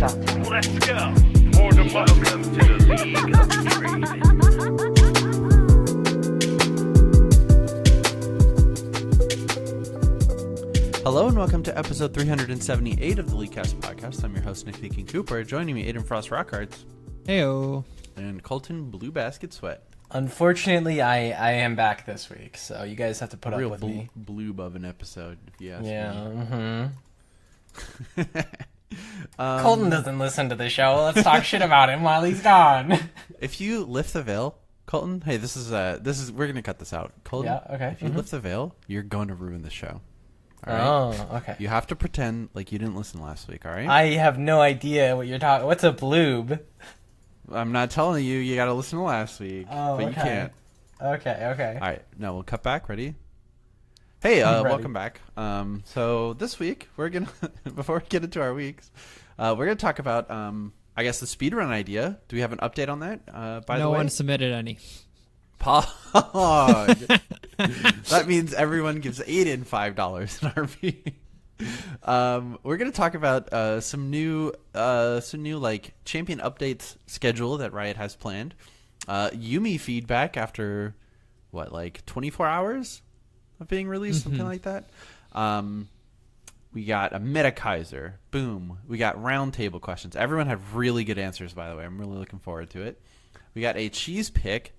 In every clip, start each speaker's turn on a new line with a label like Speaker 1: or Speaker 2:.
Speaker 1: Talk to me.
Speaker 2: Let's go. Welcome to the League of Trading.
Speaker 3: Hello and welcome to episode 378 of the LeagueCast podcast. I'm your host, Nick King Cooper. Joining me, Aiden Frost Rockhards.
Speaker 4: Heyo.
Speaker 3: And Colton Blue Basket Sweat.
Speaker 5: Unfortunately, I am back this week, so you guys have to put up with me.
Speaker 3: Bloob of an episode, if you ask me.
Speaker 5: Yeah, Colton doesn't listen to the show. Let's talk shit about him while he's gone.
Speaker 3: If you lift the veil, Colton, hey, this is we're gonna cut this out. Colton,
Speaker 5: Yeah, okay.
Speaker 3: If you lift the veil, you're going to ruin the show. All right?
Speaker 5: Oh, okay.
Speaker 3: You have to pretend like you didn't listen last week, all right?
Speaker 5: I have no idea what you're talking. What's a bloob?
Speaker 3: I'm not telling you. You got to listen to last week,
Speaker 5: Oh,
Speaker 3: but you
Speaker 5: okay.
Speaker 3: can't.
Speaker 5: Okay.
Speaker 3: All right, now we'll cut back. Ready? Hey,
Speaker 5: Ready.
Speaker 3: welcome back. So this week we're gonna before we get into our weeks, we're gonna talk about I guess the speedrun idea. Do we have an update on that? By the
Speaker 4: No
Speaker 3: way,
Speaker 4: one submitted any.
Speaker 3: Pog. That means everyone gives Aiden $5 in RP. We're gonna talk about some new like champion updates schedule that Riot has planned. Yumi feedback after what, like 24 hours of being released, something like that. We got a Meta Kaiser. Boom. We got roundtable questions. Everyone had really good answers, by the way. I'm really looking forward to it. We got a cheese pick.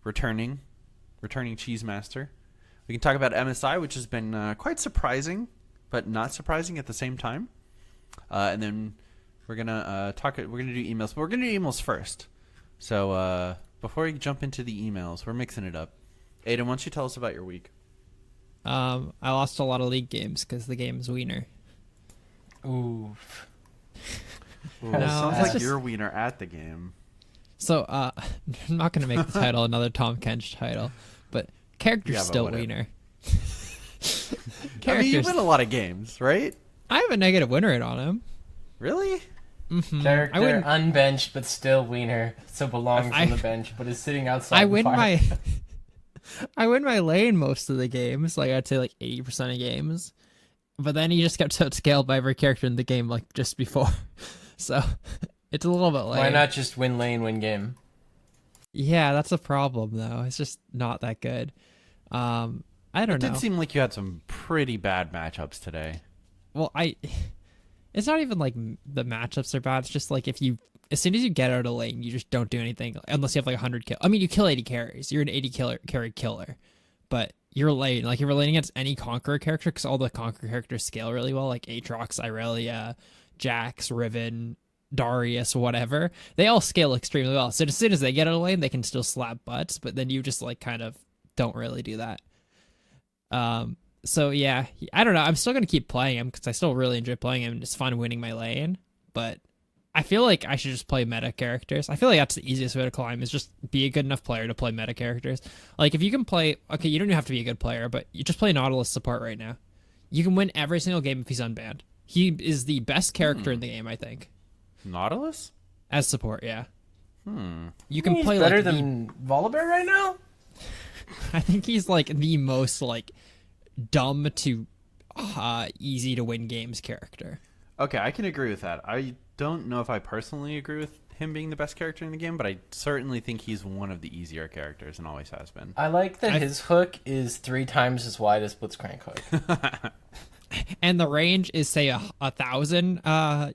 Speaker 3: Returning Cheese Master. We can talk about MSI, which has been quite surprising, but not surprising at the same time. And then we're gonna do emails, but we're gonna do emails first. So before we jump into the emails, we're mixing it up. Aiden, why don't you tell us about your week?
Speaker 4: I lost a lot of league games because the game's wiener.
Speaker 5: Oof.
Speaker 3: Ooh,
Speaker 4: No,
Speaker 3: sounds
Speaker 4: it's
Speaker 3: like
Speaker 4: just-
Speaker 3: your wiener at the game.
Speaker 4: So I'm not gonna make the title another Tom Kench title, but character's
Speaker 3: Yeah, but
Speaker 4: still
Speaker 3: whatever.
Speaker 4: wiener.
Speaker 3: I mean, you win a lot of games, right?
Speaker 4: I have a negative win rate on him.
Speaker 3: Really?
Speaker 5: Character
Speaker 4: I win.
Speaker 5: unbenched but still wiener, so belongs on the bench but is sitting outside.
Speaker 4: I
Speaker 5: the
Speaker 4: win
Speaker 5: fire.
Speaker 4: my. I win my lane most of the games. Like I'd say, like 80% of games. But then he just gets outscaled by every character in the game, like just before. So it's a little bit lame.
Speaker 5: Why not just win lane, win game?
Speaker 4: Yeah, that's a problem though. It's just not that good. I don't
Speaker 3: It
Speaker 4: know.
Speaker 3: did seem like you had some pretty bad matchups today.
Speaker 4: Well, it's not even like the matchups are bad. It's just like as soon as you get out of lane, you just don't do anything unless you have like 100 kill. I mean, you kill 80 carries. You're an 80 carry killer, but you're lane. Like you're laning against any Conqueror character because all the Conqueror characters scale really well, like Aatrox, Irelia, Jax, Riven, Darius, whatever. They all scale extremely well. So as soon as they get out of lane, they can still slap butts, but then you just like kind of don't really do that. So yeah, I don't know. I'm still gonna keep playing him because I still really enjoy playing him. It's fun winning my lane, but I feel like I should just play meta characters. I feel like that's the easiest way to climb is just be a good enough player to play meta characters. Like if you can play, okay, you don't even have to be a good player, but you just play Nautilus support right now. You can win every single game if he's unbanned. He is the best character in the game, I think,
Speaker 3: Nautilus?
Speaker 4: as support. Yeah. You can
Speaker 5: He's
Speaker 4: play
Speaker 5: better
Speaker 4: like
Speaker 5: than Volibear right now?
Speaker 4: I think he's like the most like dumb to easy to win games character.
Speaker 3: Okay, I can agree with that. I don't know if I personally agree with him being the best character in the game, but I certainly think he's one of the easier characters and always has been.
Speaker 5: I like that his hook is 3 times as wide as Blitzcrank hook.
Speaker 4: And the range is say 1,000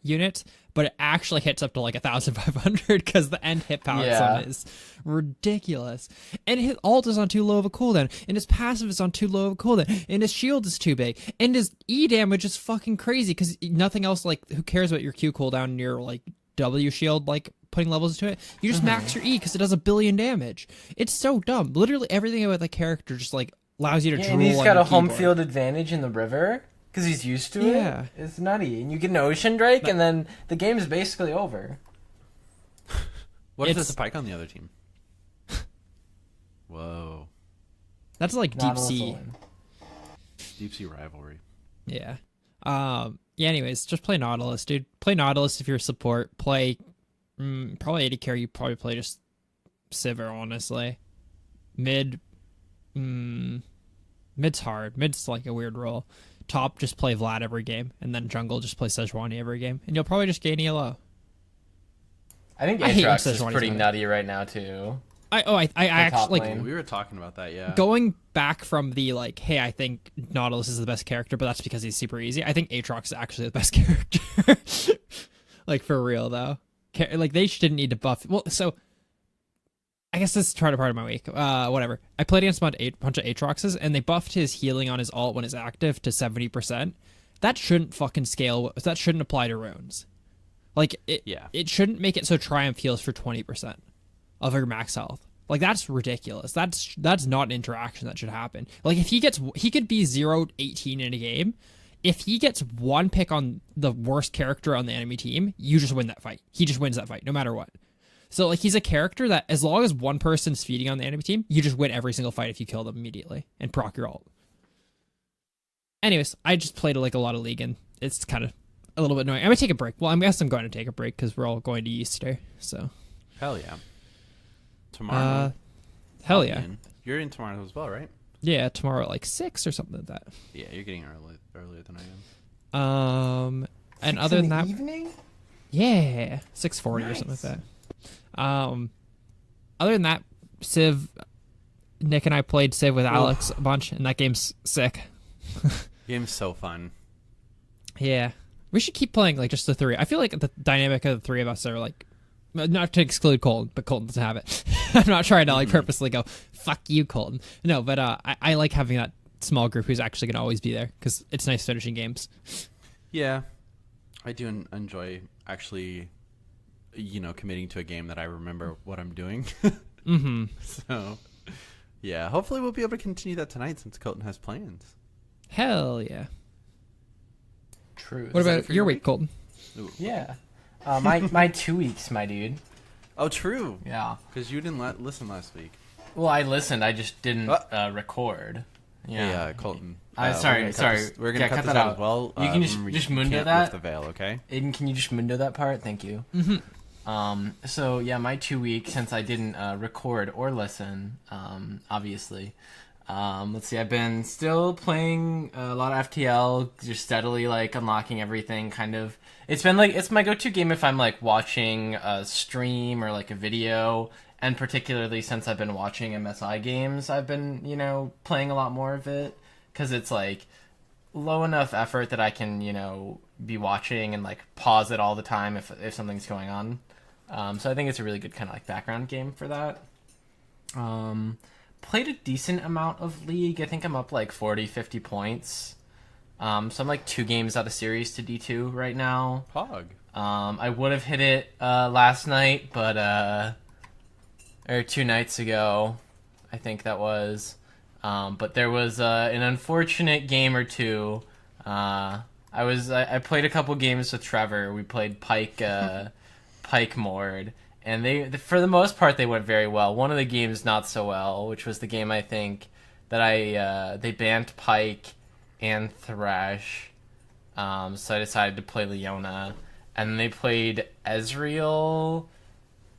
Speaker 4: units, but it actually hits up to like 1,500 because the end hit power
Speaker 5: Yeah.
Speaker 4: on it is ridiculous. And his ult is on too low of a cooldown, and his passive is on too low of a cooldown, and his shield is too big, and his E damage is fucking crazy because nothing else, like, who cares about your Q cooldown and your like W shield, like putting levels into it? You just max your E because it does 1 billion damage. It's so dumb. Literally everything about the character just like allows you to drool
Speaker 5: And he's
Speaker 4: on
Speaker 5: got
Speaker 4: your
Speaker 5: a home
Speaker 4: keyboard.
Speaker 5: field advantage in the river because he's used to
Speaker 4: Yeah.
Speaker 5: it. It's nutty. And you get an Ocean Drake, and then the game is basically over.
Speaker 3: What if
Speaker 4: It's-
Speaker 3: there's a Pike on the other team? Whoa.
Speaker 4: That's like deep
Speaker 5: Nautilus will
Speaker 4: sea.
Speaker 5: win.
Speaker 3: Deep sea rivalry.
Speaker 4: Yeah. Yeah, anyways, just play Nautilus, dude. Play Nautilus if you're a support. Play probably AD carry, you probably play just Sivir, honestly. Mid mid's hard. Mid's like a weird role. Top just play Vlad every game, and then jungle just play Sejuani every game, and you'll probably just gain ELO.
Speaker 5: I think
Speaker 4: I hate
Speaker 5: Aatrox
Speaker 4: when
Speaker 5: is
Speaker 4: Sejuani's
Speaker 5: pretty
Speaker 4: on it.
Speaker 5: nutty right now too.
Speaker 4: I actually like
Speaker 5: lane.
Speaker 3: We were talking about that, yeah.
Speaker 4: going back from the like, hey, I think Nautilus is the best character, but that's because he's super easy. I think Aatrox is actually the best character. Like for real though, like they didn't need to buff. Well, so I guess this is part of my week. Whatever. I played against a bunch of Aatroxes, and they buffed his healing on his ult when it's active to 70%. That shouldn't fucking scale. That shouldn't apply to runes. Like it shouldn't make it so Triumph heals for 20% of your max health. Like that's ridiculous. That's not an interaction that should happen. Like if he could be 0-18 in a game. If he gets one pick on the worst character on the enemy team, you just win that fight. He just wins that fight no matter what. So like he's a character that as long as one person's feeding on the enemy team, you just win every single fight if you kill them immediately and proc your ult. Anyways, I just played like a lot of League, and it's kind of a little bit annoying. I'm gonna take a break. Well, I guess I'm going to take a break because we're all going to Easter. So
Speaker 3: Hell yeah. Tomorrow.
Speaker 4: Hell yeah.
Speaker 3: You're in tomorrow as well, right?
Speaker 4: Yeah, tomorrow at like 6 or something like that.
Speaker 3: Yeah, you're getting earlier than I am.
Speaker 4: And other than that,
Speaker 5: evening?
Speaker 4: yeah, 6:40 or something like that. Other than that, Civ, Nick and I played Civ with Alex a bunch, and that game's sick.
Speaker 3: Game's so fun.
Speaker 4: Yeah, we should keep playing like just the three. I feel like the dynamic of the three of us are like, not to exclude Colton, but Colton doesn't have it. I'm not trying to like purposely go fuck you, Colton. No, but I like having that small group who's actually going to always be there because it's nice finishing games.
Speaker 3: Yeah, I do enjoy actually, committing to a game that I remember what I'm doing.
Speaker 4: Mm-hmm.
Speaker 3: So, yeah, hopefully we'll be able to continue that tonight since Colton has plans.
Speaker 4: Hell yeah.
Speaker 5: True.
Speaker 4: What about your week, Colton?
Speaker 3: Ooh.
Speaker 5: Yeah. My 2 weeks, my dude.
Speaker 3: Oh, true.
Speaker 5: Yeah.
Speaker 3: Because you didn't listen last week.
Speaker 5: Well, I listened. I just didn't record.
Speaker 3: Yeah, Colton.
Speaker 5: Sorry.
Speaker 3: We're gonna cut
Speaker 5: cut
Speaker 3: this
Speaker 5: that
Speaker 3: out
Speaker 5: out.
Speaker 3: as well.
Speaker 5: You can just mundo
Speaker 3: can't
Speaker 5: that?
Speaker 3: lift the veil, okay?
Speaker 5: Aiden, can you just mundo that part? Thank you.
Speaker 4: Mm-hmm.
Speaker 5: So yeah, my 2 weeks since I didn't record or listen, obviously. Let's see, I've been still playing a lot of FTL, just steadily like unlocking everything kind of. It's my go-to game if I'm like watching a stream or like a video, and particularly since I've been watching MSI games, I've been, playing a lot more of it because it's like low enough effort that I can, be watching and like pause it all the time if something's going on. So I think it's a really good kind of like background game for that. Played a decent amount of League. I think I'm up like 40, 50 points. So I'm like 2 games out of series to D2 right now.
Speaker 3: Pog.
Speaker 5: I would have hit it last night, but or 2 nights ago, I think that was. But there was an unfortunate game or two. I played a couple games with Trevor. We played Pike Mord, and they for the most part they went very well. One of the games not so well, which was the game I think that they banned Pike and Thresh. So I decided to play Leona, and they played Ezreal,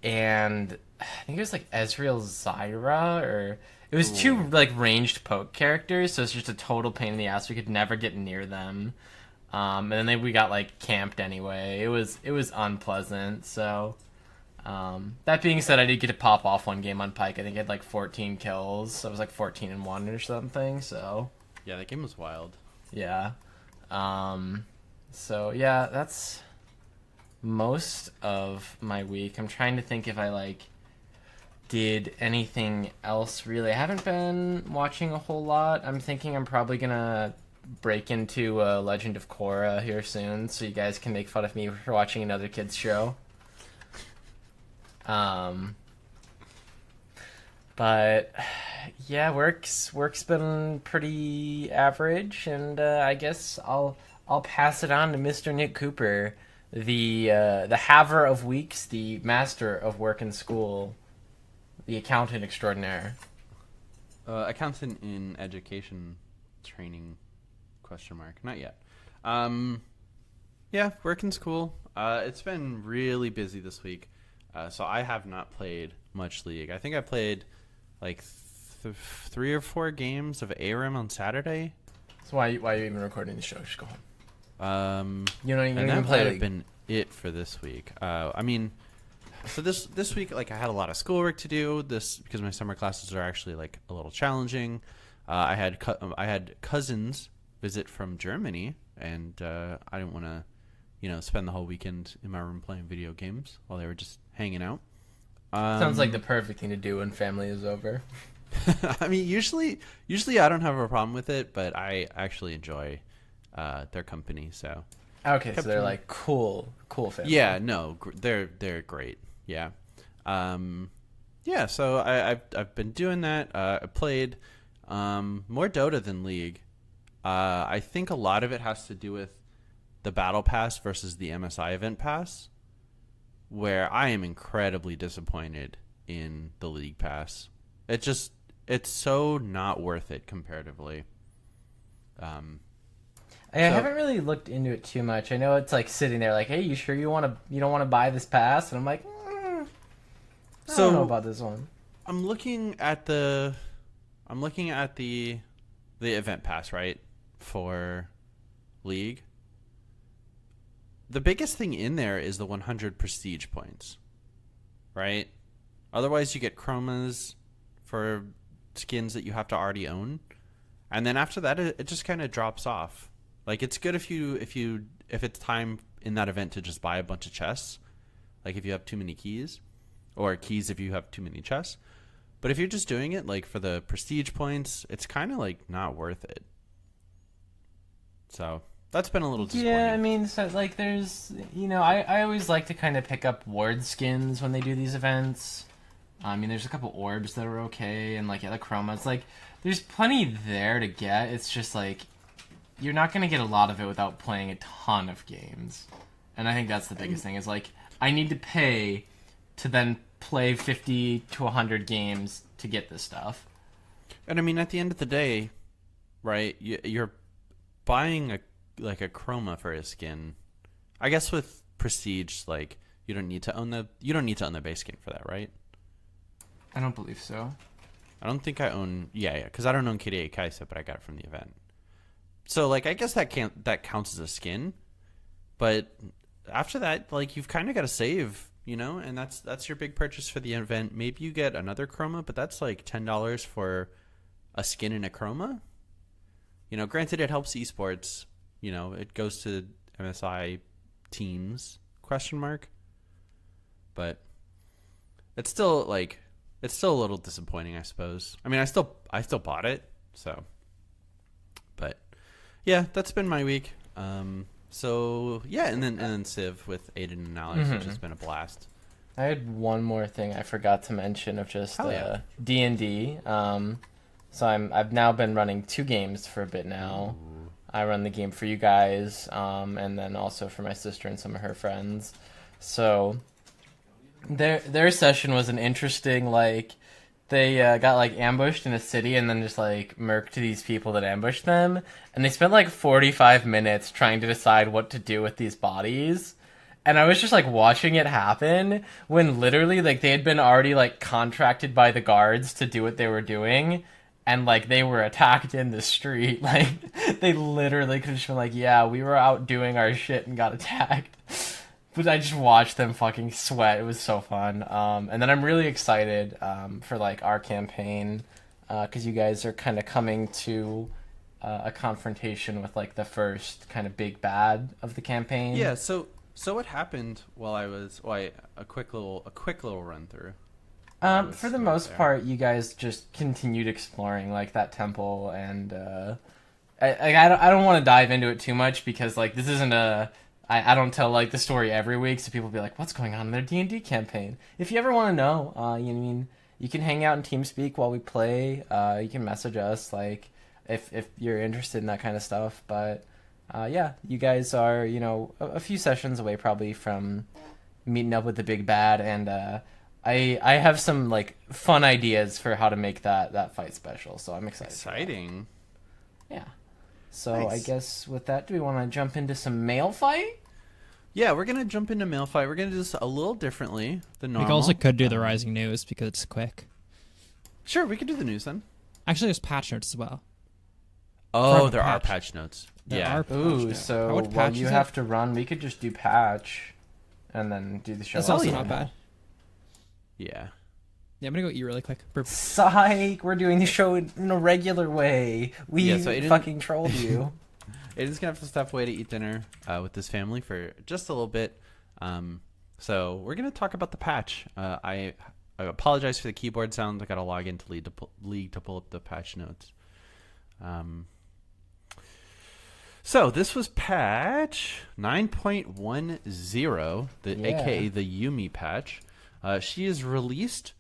Speaker 5: and I think it was like Ezreal Zyra, or it was 2 like ranged poke characters, so it's just a total pain in the ass. We could never get near them, and then we got like camped anyway. It was unpleasant. So that being said, I did get to pop off one game on Pike. I think I had like 14 kills. So I was like 14-1 or something. So
Speaker 3: Yeah, that game was wild.
Speaker 5: yeah. So yeah, that's most of my week. I'm trying to think if I like did anything else really. I haven't been watching a whole lot. I'm thinking I'm probably gonna break into Legend of Korra here soon, so you guys can make fun of me for watching another kids show. But yeah, work's been pretty average, and I guess I'll pass it on to Mr. Nick Cooper, the haver of weeks, the master of work and school, the accountant extraordinaire.
Speaker 3: Accountant in education training, ? Not yet. Yeah, working school. It's been really busy this week. So I have not played much League. I think I played like 3 or 4 games of ARAM on Saturday.
Speaker 5: So why are you even recording the show? Just go home. You don't
Speaker 3: And
Speaker 5: even
Speaker 3: that
Speaker 5: play
Speaker 3: might have
Speaker 5: League.
Speaker 3: been it for this week. I mean, so this week, like, I had a lot of schoolwork to do. Because my summer classes are actually like a little challenging. I had cousins visit from Germany, and I didn't want to, spend the whole weekend in my room playing video games while they were just hanging out.
Speaker 5: Sounds like the perfect thing to do when family is over.
Speaker 3: I mean, usually I don't have a problem with it, but I actually enjoy their company. So
Speaker 5: Okay, so they're like cool family.
Speaker 3: yeah, no, they're great. Yeah, yeah. So I've been doing that. I played more Dota than League. I think a lot of it has to do with the Battle Pass versus the MSI Event Pass, where I am incredibly disappointed in the League Pass. It's so not worth it comparatively.
Speaker 5: I haven't really looked into it too much. I know it's like sitting there like, hey, you sure you don't want to buy this pass? And I'm like, I don't know about this one.
Speaker 3: I'm looking at the event pass, right, for League. The biggest thing in there is the 100 prestige points, right? Otherwise, you get chromas for skins that you have to already own, and then after that, it just kind of drops off. Like, it's good if it's time in that event to just buy a bunch of chests, like if you have too many keys, or keys if you have too many chests. But if you're just doing it like for the prestige points, it's kind of like not worth it. So that's been a little disappointing.
Speaker 5: Yeah, I mean, so like there's, I always like to kind of pick up ward skins when they do these events. I mean, there's a couple orbs that are okay, and like the chromas, like there's plenty there to get. It's just like you're not gonna get a lot of it without playing a ton of games, and I think that's the biggest thing. Is like I need to pay to then play 50 to 100 games to get this stuff.
Speaker 3: And I mean, at the end of the day, right? You're buying a chroma for a skin. I guess with prestige, like you don't need to own the base skin for that, right?
Speaker 5: I don't believe so.
Speaker 3: I don't think I own. Yeah, because I don't own Kyrie Kaisa, but I got it from the event. So like, I guess that counts as a skin, but after that, like you've kind of got to save, and that's your big purchase for the event. Maybe you get another chroma, but that's like $10 for a skin and a chroma. Granted, it helps esports. It goes to MSI teams ? But it's still a little disappointing, I suppose. I mean, I still bought it, so. But yeah, that's been my week. So yeah, and then Civ with Aiden and Alex, which has been a blast.
Speaker 5: I had one more thing I forgot to mention of just
Speaker 3: yeah.
Speaker 5: D&D. So I've now been running 2 games for a bit now. Ooh. I run the game for you guys, and then also for my sister and some of her friends. So their session was an interesting, like, they got like ambushed in a city and then just like murked these people that ambushed them, and they spent like 45 minutes trying to decide what to do with these bodies. And I was just like watching it happen when literally like they had been already like contracted by the guards to do what they were doing, and like they were attacked in the street. Like they literally could have just been like, yeah, we were out doing our shit and got attacked. But I just watched them fucking sweat. It was so fun. And then I'm really excited for like our campaign, because you guys are kind of coming to a confrontation with like the first kind of big bad of the campaign.
Speaker 3: Yeah. So what happened while I was a quick little run through.
Speaker 5: For the most part, you guys just continued exploring like that temple, and I don't want to dive into it too much because like this isn't I don't tell like the story every week, so people be like, what's going on in their D&D campaign? If you ever want to know, you can hang out in TeamSpeak while we play. You can message us like if you're interested in that kind of stuff. But yeah, you guys are a few sessions away probably from meeting up with the big bad, and I have some like fun ideas for how to make that fight special. So I'm excited.
Speaker 3: Exciting.
Speaker 5: Yeah. So
Speaker 3: Nice.
Speaker 5: I guess with that, do we want to jump into some mail fight?
Speaker 3: Yeah, we're gonna jump into mail fight. We're gonna do this a little differently than normal.
Speaker 4: We also could do the Rising News because it's quick.
Speaker 3: Sure, we could do the news then.
Speaker 4: Actually, there's patch notes as well.
Speaker 3: Oh,
Speaker 4: a
Speaker 3: there are
Speaker 4: patch.
Speaker 3: patch notes.
Speaker 4: There
Speaker 3: Yeah.
Speaker 4: are patch
Speaker 5: Ooh,
Speaker 4: notes.
Speaker 5: so
Speaker 4: How much
Speaker 5: while
Speaker 4: patch
Speaker 5: you
Speaker 4: is
Speaker 5: have
Speaker 4: it?
Speaker 5: to run, we could just do patch, and then do the show.
Speaker 4: That's
Speaker 5: as
Speaker 4: also
Speaker 5: normal.
Speaker 4: not bad.
Speaker 3: Yeah.
Speaker 4: Yeah, I'm gonna go eat really quick. Burp.
Speaker 5: Psych! We're doing the show in a regular way. We
Speaker 3: Yeah, so Aiden-
Speaker 5: fucking trolled you.
Speaker 3: Aiden's gonna have to step away to eat dinner with his family for just a little bit. So we're gonna talk about the patch. I apologize for the keyboard sounds. I gotta log into League to pull up the patch notes. So this was patch 9.10, aka the Yumi patch. She is released.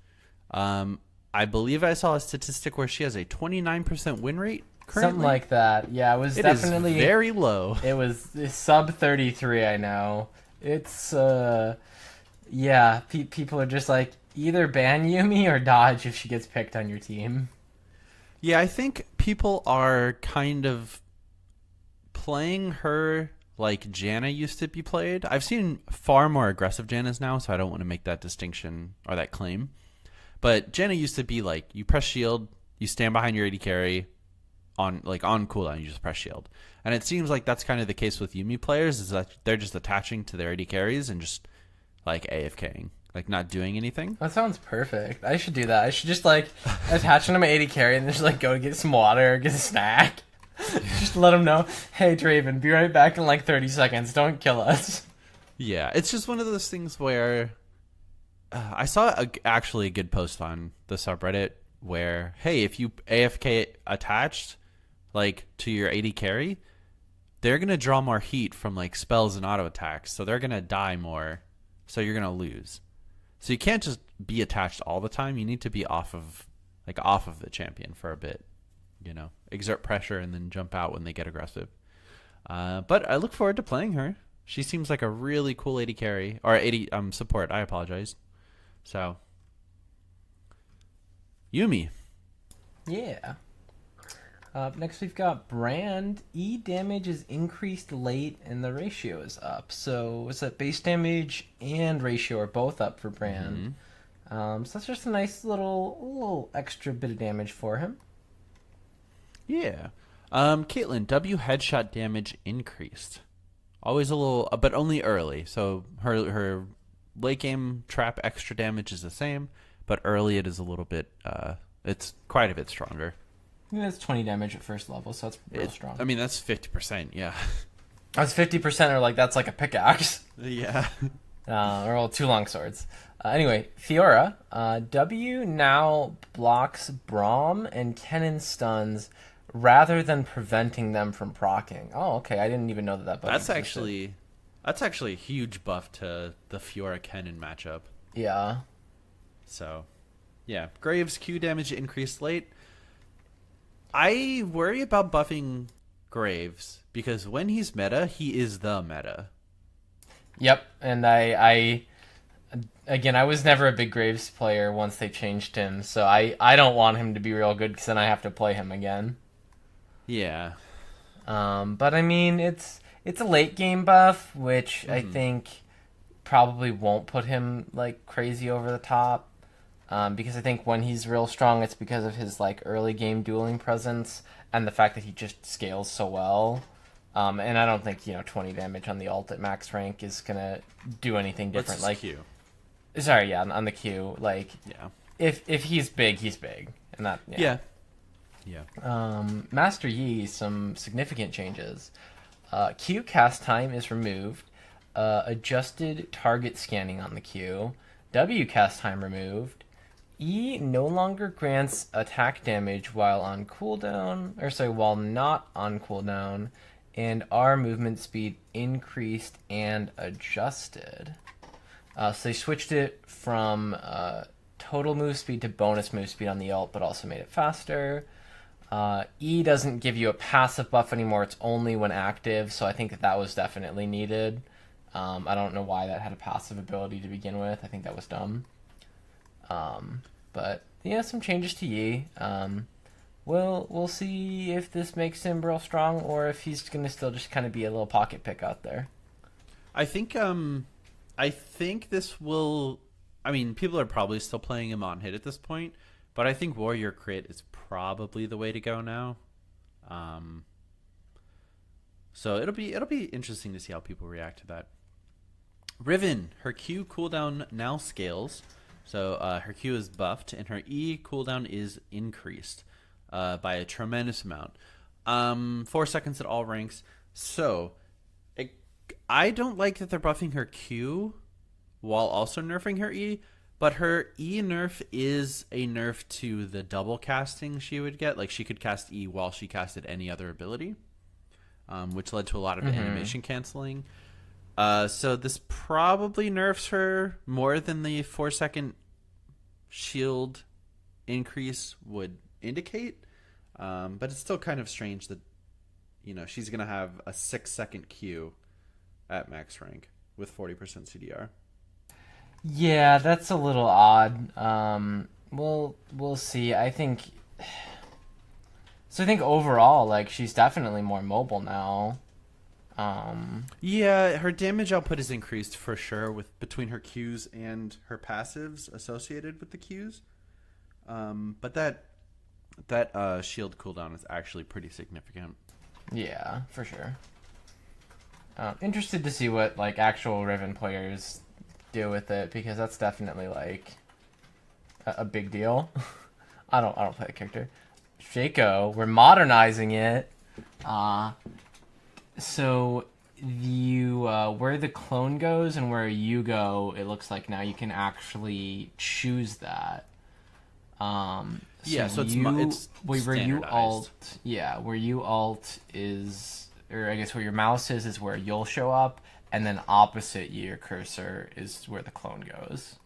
Speaker 3: I believe I saw a statistic where she has a 29% win rate currently.
Speaker 5: Something like that. Yeah, it was
Speaker 3: It
Speaker 5: definitely
Speaker 3: is very low.
Speaker 5: It was sub 33. I know. It's yeah. People are just like either ban Yumi or dodge if she gets picked on your team.
Speaker 3: Yeah, I think people are kind of playing her like Janna used to be played. I've seen far more aggressive Jannas now, so I don't want to make that distinction or that claim. But Janna used to be like, you press shield, you stand behind your AD carry, on cooldown, you just press shield. And it seems like that's kind of the case with Yumi players, is that they're just attaching to their AD carries and just like AFKing, like not doing anything.
Speaker 5: That sounds perfect. I should do that. I should just like attach them to my 80 carry and just like go get some water, get a snack. Just let them know, hey Draven, be right back in like 30 seconds. Don't kill us.
Speaker 3: Yeah, it's just one of those things where I saw actually a good post on the subreddit where, hey, if you AFK attached like to your AD carry, they're gonna draw more heat from like spells and auto attacks, so they're gonna die more, so you're gonna lose. So you can't just be attached all the time. You need to be off of the champion for a bit, exert pressure and then jump out when they get aggressive. But I look forward to playing her. She seems like a really cool AD carry or AD support. I apologize. So Yumi.
Speaker 5: Yeah. Next we've got Brand. E damage is increased late and the ratio is up. So it's that base damage and ratio are both up for Brand. So that's just a nice little extra bit of damage for him.
Speaker 3: Yeah. Caitlyn, W headshot damage increased. Always a little, but only early. So her late game trap extra damage is the same, but early it is a little bit, it's quite a bit stronger.
Speaker 5: I think that's 20 damage at first level, so that's real strong.
Speaker 3: I mean, that's 50%, yeah.
Speaker 5: That's 50% or like that's like a pickaxe.
Speaker 3: Yeah.
Speaker 5: Or well, two long swords. Anyway, Fiora. W now blocks Braum and Kennen stuns rather than preventing them from proccing. Oh, okay. I didn't even know that button existed.
Speaker 3: That's actually a huge buff to the Fiora Kennen matchup.
Speaker 5: Yeah.
Speaker 3: So, yeah. Graves Q damage increased late. I worry about buffing Graves because when he's meta, he is the meta.
Speaker 5: Yep, and I was never a big Graves player once they changed him, so I don't want him to be real good because then I have to play him again.
Speaker 3: Yeah.
Speaker 5: But I mean, it's a late game buff, which I think probably won't put him like crazy over the top. Because I think when he's real strong, it's because of his like early game dueling presence and the fact that he just scales so well. And I don't think 20 damage on the ult at max rank is gonna do anything different.
Speaker 3: What's his
Speaker 5: like
Speaker 3: Q?
Speaker 5: Sorry, yeah, on the Q. Like,
Speaker 3: Yeah.
Speaker 5: if he's big, he's big, and that
Speaker 3: Yeah.
Speaker 5: Master Yi, some significant changes. Q cast time is removed. Adjusted target scanning on the Q. W cast time removed. E no longer grants attack damage while on cooldown, while not on cooldown, and R movement speed increased and adjusted. So they switched it from total move speed to bonus move speed on the ult, but also made it faster. E doesn't give you a passive buff anymore, it's only when active, so I think that was definitely needed. I don't know why that had a passive ability to begin with, I think that was dumb. But yeah, some changes to Yi. We'll see if this makes him real strong or if he's gonna still just kind of be a little pocket pick out there.
Speaker 3: I think this will. I mean, people are probably still playing him on hit at this point, but I think Warrior Crit is probably the way to go now. So it'll be interesting to see how people react to that. Riven, her Q cooldown now scales. So her Q is buffed, and her E cooldown is increased by a tremendous amount. 4 seconds at all ranks. So I don't like that they're buffing her Q while also nerfing her E, but her E nerf is a nerf to the double casting she would get. Like, she could cast E while she casted any other ability, which led to a lot of animation canceling. So this probably nerfs her more than the 4-second shield increase would indicate. But it's still kind of strange that, she's going to have a 6-second Q at max rank with 40% CDR.
Speaker 5: Yeah, that's a little odd. We'll see. I think overall, like, she's definitely more mobile now.
Speaker 3: Yeah, her damage output is increased for sure between her Qs and her passives associated with the Qs. But that shield cooldown is actually pretty significant.
Speaker 5: Yeah, for sure. Interested to see what like actual Riven players do with it, because that's definitely like a big deal. I don't play the character. Shaco, we're modernizing it. So where the clone goes and where you go, it looks like now you can actually choose that.
Speaker 3: So it's
Speaker 5: where you
Speaker 3: standardized.
Speaker 5: alt. Yeah, where you alt is, or I guess where your mouse is where you'll show up, and then opposite your cursor is where the clone goes.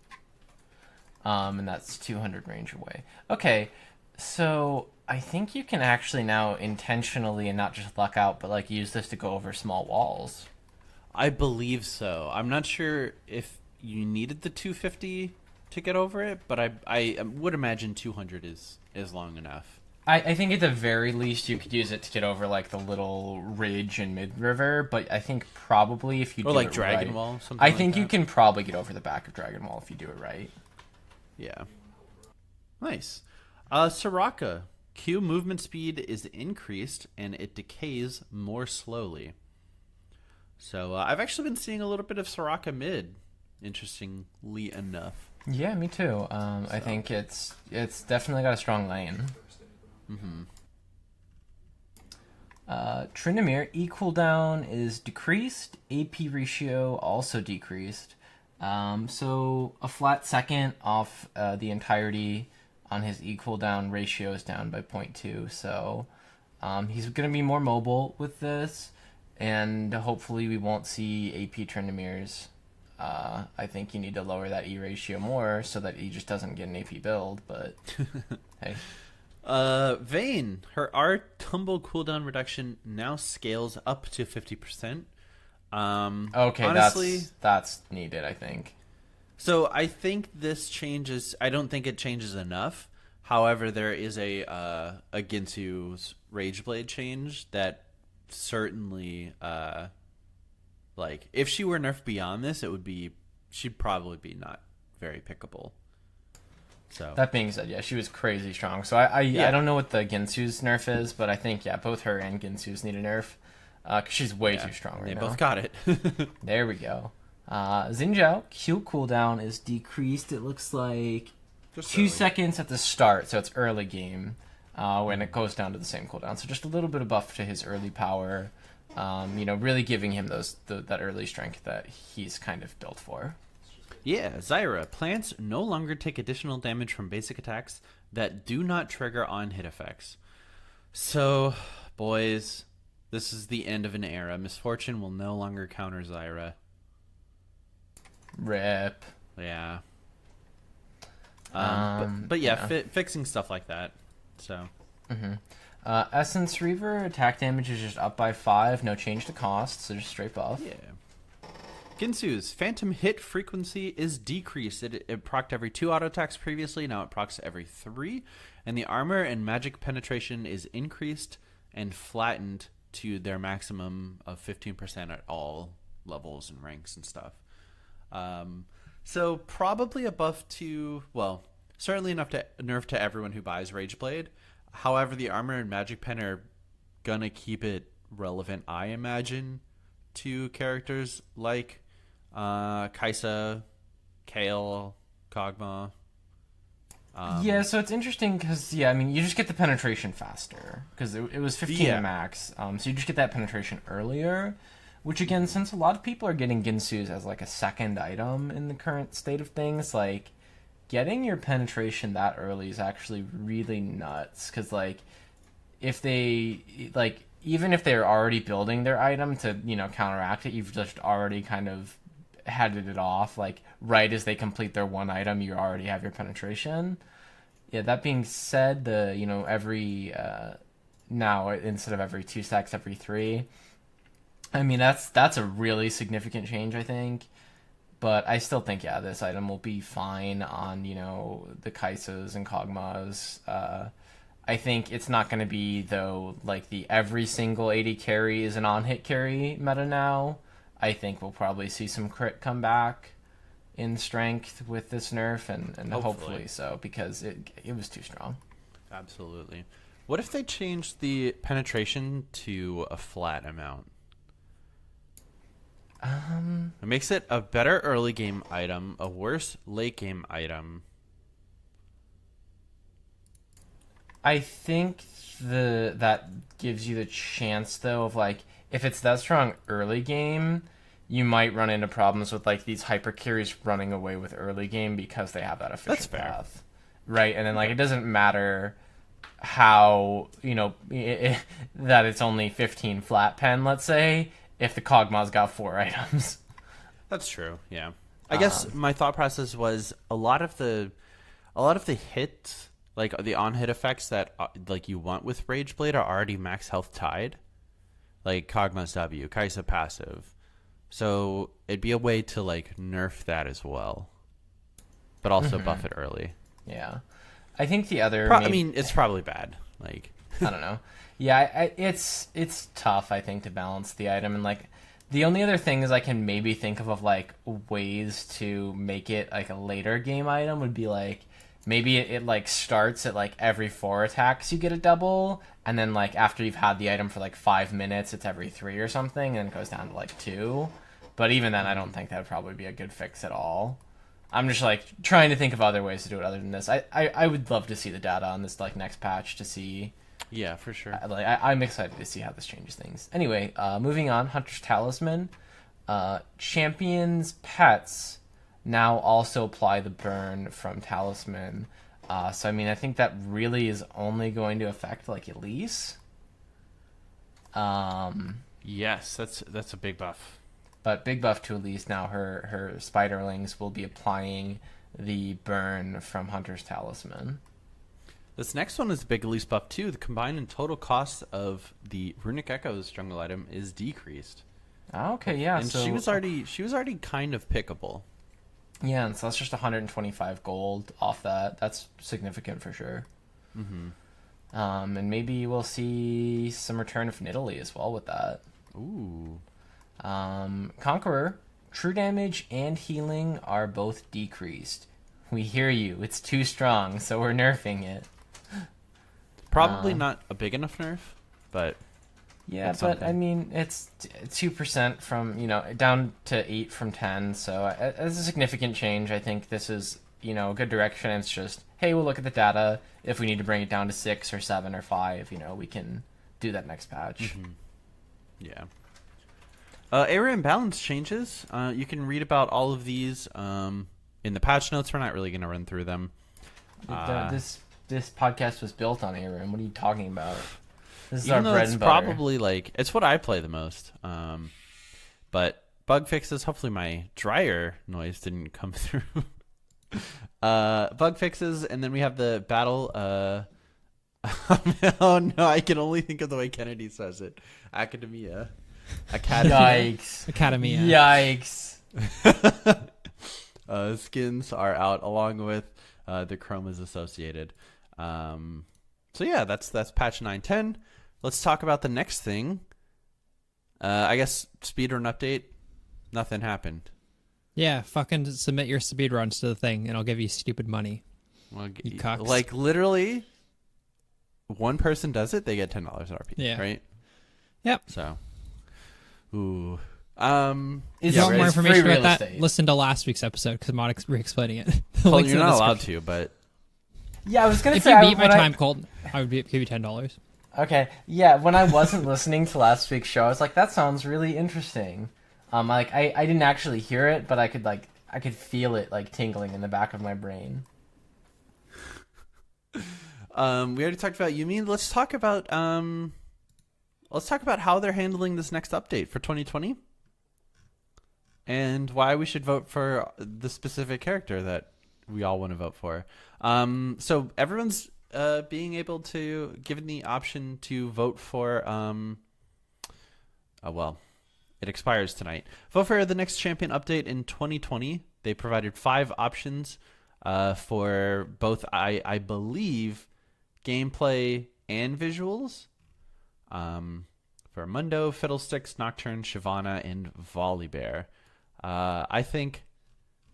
Speaker 5: And that's 200 range away. Okay, so I think you can actually now intentionally and not just luck out, but like use this to go over small walls.
Speaker 3: I believe so. I'm not sure if you needed the 250 to get over it, but I would imagine 200 is long enough.
Speaker 5: I think at the very least you could use it to get over like the little ridge in mid-river, but I think probably if you do
Speaker 3: like
Speaker 5: it
Speaker 3: Dragon
Speaker 5: right,
Speaker 3: Wall, something
Speaker 5: I
Speaker 3: like
Speaker 5: think you
Speaker 3: that.
Speaker 5: can probably get over the back of Dragon Wall if you do it right.
Speaker 3: Yeah. Nice. Soraka. Q movement speed is increased, and it decays more slowly. So I've actually been seeing a little bit of Soraka mid, interestingly enough.
Speaker 5: Yeah, me too. I think it's definitely got a strong lane.
Speaker 3: Mm-hmm.
Speaker 5: Tryndamere, E cooldown is decreased, AP ratio also decreased. So a flat second off the entirety on his E cooldown ratio is down by 0.2. So he's going to be more mobile with this, and hopefully we won't see AP Tryndameres. I think you need to lower that E ratio more so that he just doesn't get an AP build, but hey.
Speaker 3: Vayne, her R tumble cooldown reduction now scales up to 50%.
Speaker 5: Okay,
Speaker 3: honestly,
Speaker 5: that's needed, I think.
Speaker 3: So I think this changes. I don't think it changes enough. However, there is a Ginsu's Rageblade change that certainly, like, if she were nerfed beyond this, she'd probably be not very pickable. So
Speaker 5: that being said, yeah, she was crazy strong. So I don't know what the Ginsu's nerf is, but I think both her and Ginsu's need a nerf because she's way too strong right now.
Speaker 3: They both got it.
Speaker 5: There we go. Xin Zhao, Q cooldown is decreased. It looks like just 2 seconds at the start, so it's early game when it goes down to the same cooldown. So just a little bit of buff to his early power. Really giving him that early strength that he's kind of built for.
Speaker 3: Yeah, Zyra. Plants no longer take additional damage from basic attacks that do not trigger on-hit effects. So, boys, this is the end of an era. Misfortune will no longer counter Zyra.
Speaker 5: Rip.
Speaker 3: Yeah. But yeah, fixing stuff like that. So.
Speaker 5: Mm-hmm. Essence Reaver, attack damage is just up by 5. No change to cost, so just straight buff.
Speaker 3: Yeah. Ginsu's phantom hit frequency is decreased. It procced every 2 auto attacks previously. Now it procs every 3. And the armor and magic penetration is increased and flattened to their maximum of 15% at all levels and ranks and stuff. So probably a buff to, well, certainly enough to nerf to everyone who buys Rageblade. However, the armor and magic pen are gonna keep it relevant, I imagine, to characters like Kaisa, Kale, Kog'Maw.
Speaker 5: Yeah, so it's interesting because, I mean, you just get the penetration faster because it was 15 max. So you just get that penetration earlier, which, again, since a lot of people are getting Ginsu's as, like, a second item in the current state of things, like, getting your penetration that early is actually really nuts because, like, if they, like, even if they're already building their item to, counteract it, you've just already kind of headed it off, like, right as they complete their one item, you already have your penetration. Yeah, that being said, every now instead of every 2 stacks, every 3. I mean, that's a really significant change, I think. But I still think, this item will be fine on, the Kaisas and Kog'Maws. I think it's not going to be, though, like the every single 80 carry is an on-hit carry meta now. I think we'll probably see some crit come back in strength with this nerf, and hopefully so, because it was too strong.
Speaker 3: Absolutely. What if they changed the penetration to a flat amount? It makes it a better early game item, a worse late game item.
Speaker 5: I think that gives you the chance, though, of, like, if it's that strong early game, you might run into problems with, like, these hyper carries running away with early game because they have that efficient path. Right? And then, like, it doesn't matter how, that it's only 15 flat pen, let's say, if the Kog'Maw's got 4 items.
Speaker 3: That's true, yeah. I guess my thought process was a lot of the hits, like the on-hit effects that like you want with Rage Blade are already max health tied. Like Kog'Maw's W, Kaisa passive. So it'd be a way to like nerf that as well. But also buff it early.
Speaker 5: Yeah. I think the other
Speaker 3: I mean, it's probably bad. Like
Speaker 5: I don't know. Yeah, it's tough, I think, to balance the item, and like the only other things I can maybe think of like ways to make it like a later game item would be like maybe it like starts at like every 4 attacks you get a double, and then like after you've had the item for like 5 minutes it's every 3 or something, and it goes down to like 2. But even then I don't think that would probably be a good fix at all. I'm just like trying to think of other ways to do it other than this. I would love to see the data on this like next patch to see.
Speaker 3: Yeah, for sure.
Speaker 5: I'm excited to see how this changes things. Anyway, moving on, Hunter's Talisman. Champions pets now also apply the burn from Talisman. So, I mean, I think that really is only going to affect, like, Elise.
Speaker 3: Yes, that's a big buff.
Speaker 5: But big buff to Elise now. Her Spiderlings will be applying the burn from Hunter's Talisman.
Speaker 3: This next one is a big Elise buff too. The combined and total cost of the Runic Echo's jungle item is decreased.
Speaker 5: Okay, yeah.
Speaker 3: And
Speaker 5: so
Speaker 3: she was already kind of pickable.
Speaker 5: Yeah, and so that's just 125 gold off that. That's significant for sure. Mm-hmm. And maybe we'll see some return of Nidalee as well with that.
Speaker 3: Ooh.
Speaker 5: Conqueror, true damage and healing are both decreased. We hear you. It's too strong, so we're nerfing it.
Speaker 3: Probably not a big enough nerf, but
Speaker 5: yeah, but I mean, it's 2% from down to 8 from 10, so it's a significant change. I think this is a good direction. It's just, hey, we'll look at the data. If we need to bring it down to 6 or 7 or 5, we can do that next patch.
Speaker 3: Mm-hmm. Yeah. Area imbalance changes. You can read about all of these in the patch notes. We're not really going to run through them.
Speaker 5: This podcast was built on ARAM. What are you talking about? This is
Speaker 3: Even
Speaker 5: our
Speaker 3: though
Speaker 5: bread and butter.
Speaker 3: Probably like it's what I play the most. But bug fixes. Hopefully my dryer noise didn't come through. Bug fixes, and then we have the battle. Oh no! I can only think of the way Kennedy says it. Academia.
Speaker 5: Yikes!
Speaker 4: Academia.
Speaker 5: Yikes!
Speaker 3: Skins are out along with the chromas associated. So yeah, that's patch 9.10. Let's talk about the next thing. I guess speedrun update. Nothing happened.
Speaker 4: Yeah, fucking submit your speedruns to the thing, and I'll give you stupid money.
Speaker 3: Well,
Speaker 4: You cucks.
Speaker 3: like literally, one person does it, they get $10 RP.
Speaker 4: Yeah.
Speaker 3: Right.
Speaker 4: Yep.
Speaker 3: So, ooh.
Speaker 5: It's,
Speaker 4: If you want more
Speaker 5: it's free
Speaker 4: information
Speaker 5: real
Speaker 4: about that,
Speaker 5: estate.
Speaker 4: listen to last week's episode because I'm not re-explaining it. The
Speaker 3: Well,
Speaker 4: link's
Speaker 3: you're
Speaker 4: in the
Speaker 3: not allowed
Speaker 4: description.
Speaker 3: to, but
Speaker 5: Yeah, I was gonna
Speaker 4: If
Speaker 5: say
Speaker 4: you beat my
Speaker 5: when I-
Speaker 4: time, Colton, I would give you $10.
Speaker 5: Okay, yeah, when I wasn't listening to last week's show, I was like, that sounds really interesting. Like I didn't actually hear it, but I could feel it like tingling in the back of my brain.
Speaker 3: we already talked about Yumi. Let's talk about how they're handling this next update for 2020 and why we should vote for the specific character that we all want to vote for. So everyone's being able to given the option to vote for it expires tonight. Vote for the next champion update in 2020. They provided 5 options for both I believe gameplay and visuals. For Mundo, Fiddlesticks, Nocturne, Shyvana, and Volibear. I think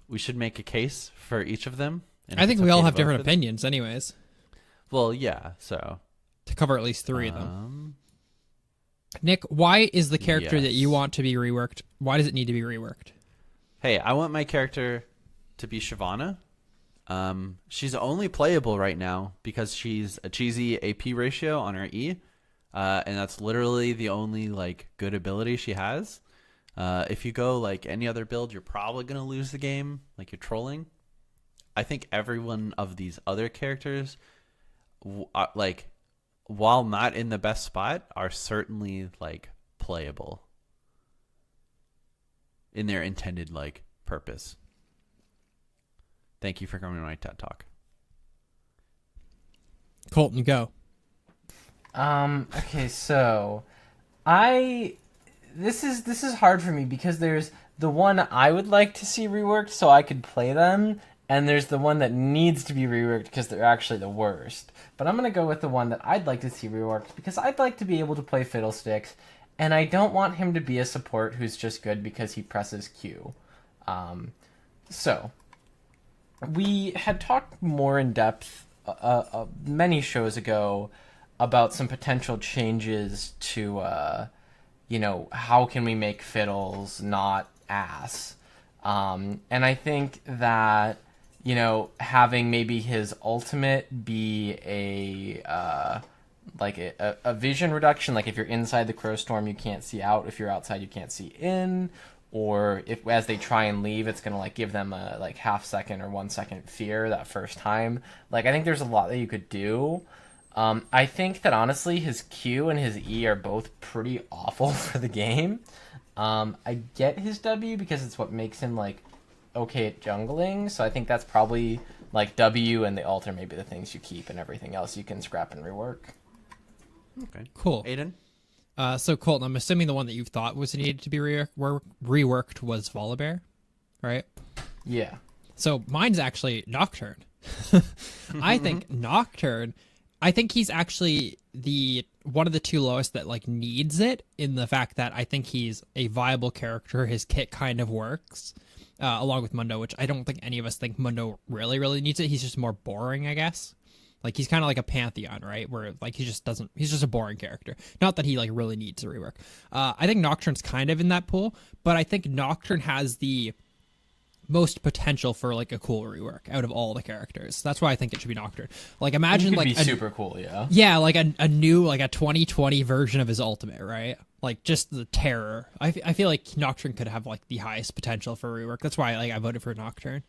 Speaker 3: we should make a case for each of them. And
Speaker 4: I
Speaker 3: if
Speaker 4: think
Speaker 3: it's
Speaker 4: we
Speaker 3: okay
Speaker 4: all
Speaker 3: to
Speaker 4: have
Speaker 3: vote
Speaker 4: different
Speaker 3: for them-
Speaker 4: opinions, anyways,
Speaker 3: Well, yeah. So
Speaker 4: to cover at least 3 of them.
Speaker 3: um,
Speaker 4: Nick, why is the character that you
Speaker 3: yes.
Speaker 4: want to be reworked? Why does it need to be reworked?
Speaker 3: hey, I want my character to be Shyvana. She's only playable right now because she's a cheesy AP ratio on her E, and that's literally the only like good ability she has. If you go like any other build, you're probably gonna lose the game. Like you're trolling. I think every one of these other characters, like while not in the best spot, are certainly like playable in their intended like purpose. Thank you for coming to my TED Talk.
Speaker 4: Colton, go.
Speaker 5: Okay, so this is hard for me because there's the one I would like to see reworked so I could play them, and there's the one that needs to be reworked because they're actually the worst. But I'm gonna go with the one that I'd like to see reworked because I'd like to be able to play Fiddlesticks, and I don't want him to be a support who's just good because he presses Q. So we had talked more in depth many shows ago about some potential changes to, how can we make Fiddles not ass? And I think that, having maybe his ultimate be a vision reduction, like if you're inside the Crow Storm, you can't see out. If you're outside, you can't see in. Or if as they try and leave, it's gonna give them a half second or 1 second fear that first time. I think there's a lot that you could do. I think that honestly his Q and his E are both pretty awful for the game. I get his W because it's what makes him okay at jungling, so I think that's probably W and the ult are maybe the things you keep, and everything else you can scrap and rework.
Speaker 3: Okay.
Speaker 4: Cool.
Speaker 3: Aiden?
Speaker 4: So Colton, I'm assuming the one that you thought was needed to be reworked was Volibear, right?
Speaker 5: Yeah.
Speaker 4: So mine's actually Nocturne. I think Nocturne. I think he's actually the one of the 2 lowest that needs it, in the fact that I think he's a viable character. His kit kind of works, along with Mundo, which I don't think any of us think Mundo really needs it. He's just more boring, I guess. He's kind of like a Pantheon, right? Where he just doesn't. He's just a boring character. Not that he really needs to rework. I think Nocturne's kind of in that pool, but I think Nocturne has the most potential for a cool rework out of all the characters. That's why I think it should be Nocturne. Imagine
Speaker 5: It could be super cool, yeah.
Speaker 4: Yeah, a new a 2020 version of his ultimate, right? Just the terror. I feel like Nocturne could have the highest potential for rework. That's why I voted for Nocturne.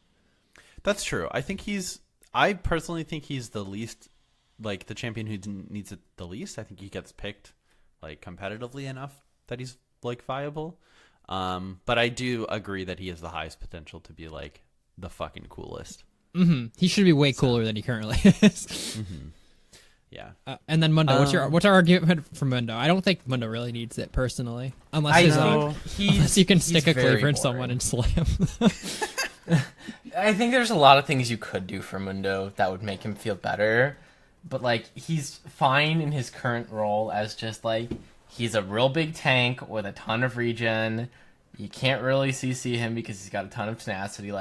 Speaker 3: That's true. I personally think he's the least, the champion who needs it the least. I think he gets picked, competitively enough that he's, viable. But I do agree that he has the highest potential to be, the fucking coolest.
Speaker 4: Mm-hmm. He should be way cooler than he currently is.
Speaker 3: Mm-hmm. Yeah.
Speaker 4: And then Mundo, what's our argument for Mundo? I don't think Mundo really needs it, personally. Unless unless you can stick a cleaver in someone and slam.
Speaker 5: I think there's a lot of things you could do for Mundo that would make him feel better, but he's fine in his current role as just he's a real big tank with a ton of regen. You can't really CC him because he's got a ton of tenacity.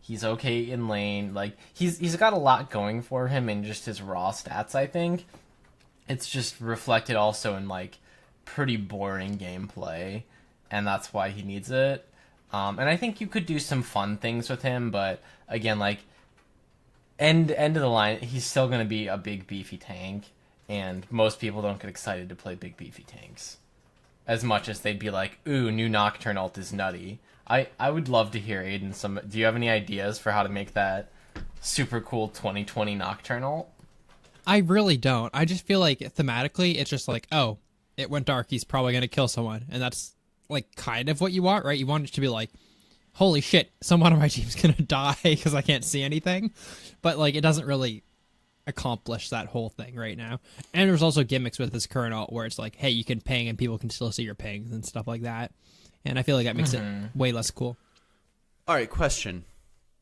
Speaker 5: He's okay in lane. He's got a lot going for him in just his raw stats. I think it's just reflected also in pretty boring gameplay, and that's why he needs it. And I think you could do some fun things with him, but again, like end of the line, he's still going to be a big beefy tank, and most people don't get excited to play big beefy tanks as much as they'd be like, ooh, new Nocturne ult is nutty. I would love to hear, Aiden, do you have any ideas for how to make that super cool 2020 Nocturne ult?
Speaker 4: I really don't. I just feel like thematically, it's just like, oh, it went dark. He's probably going to kill someone. And that's like kind of what you want, right? You want it to be like, holy shit, someone on my team's going to die because I can't see anything. But like, it doesn't really accomplish that whole thing right now. And there's also gimmicks with this current ult where it's like, hey, you can ping and people can still see your pings and stuff like that. And I feel like that makes it way less cool.
Speaker 3: All right, question.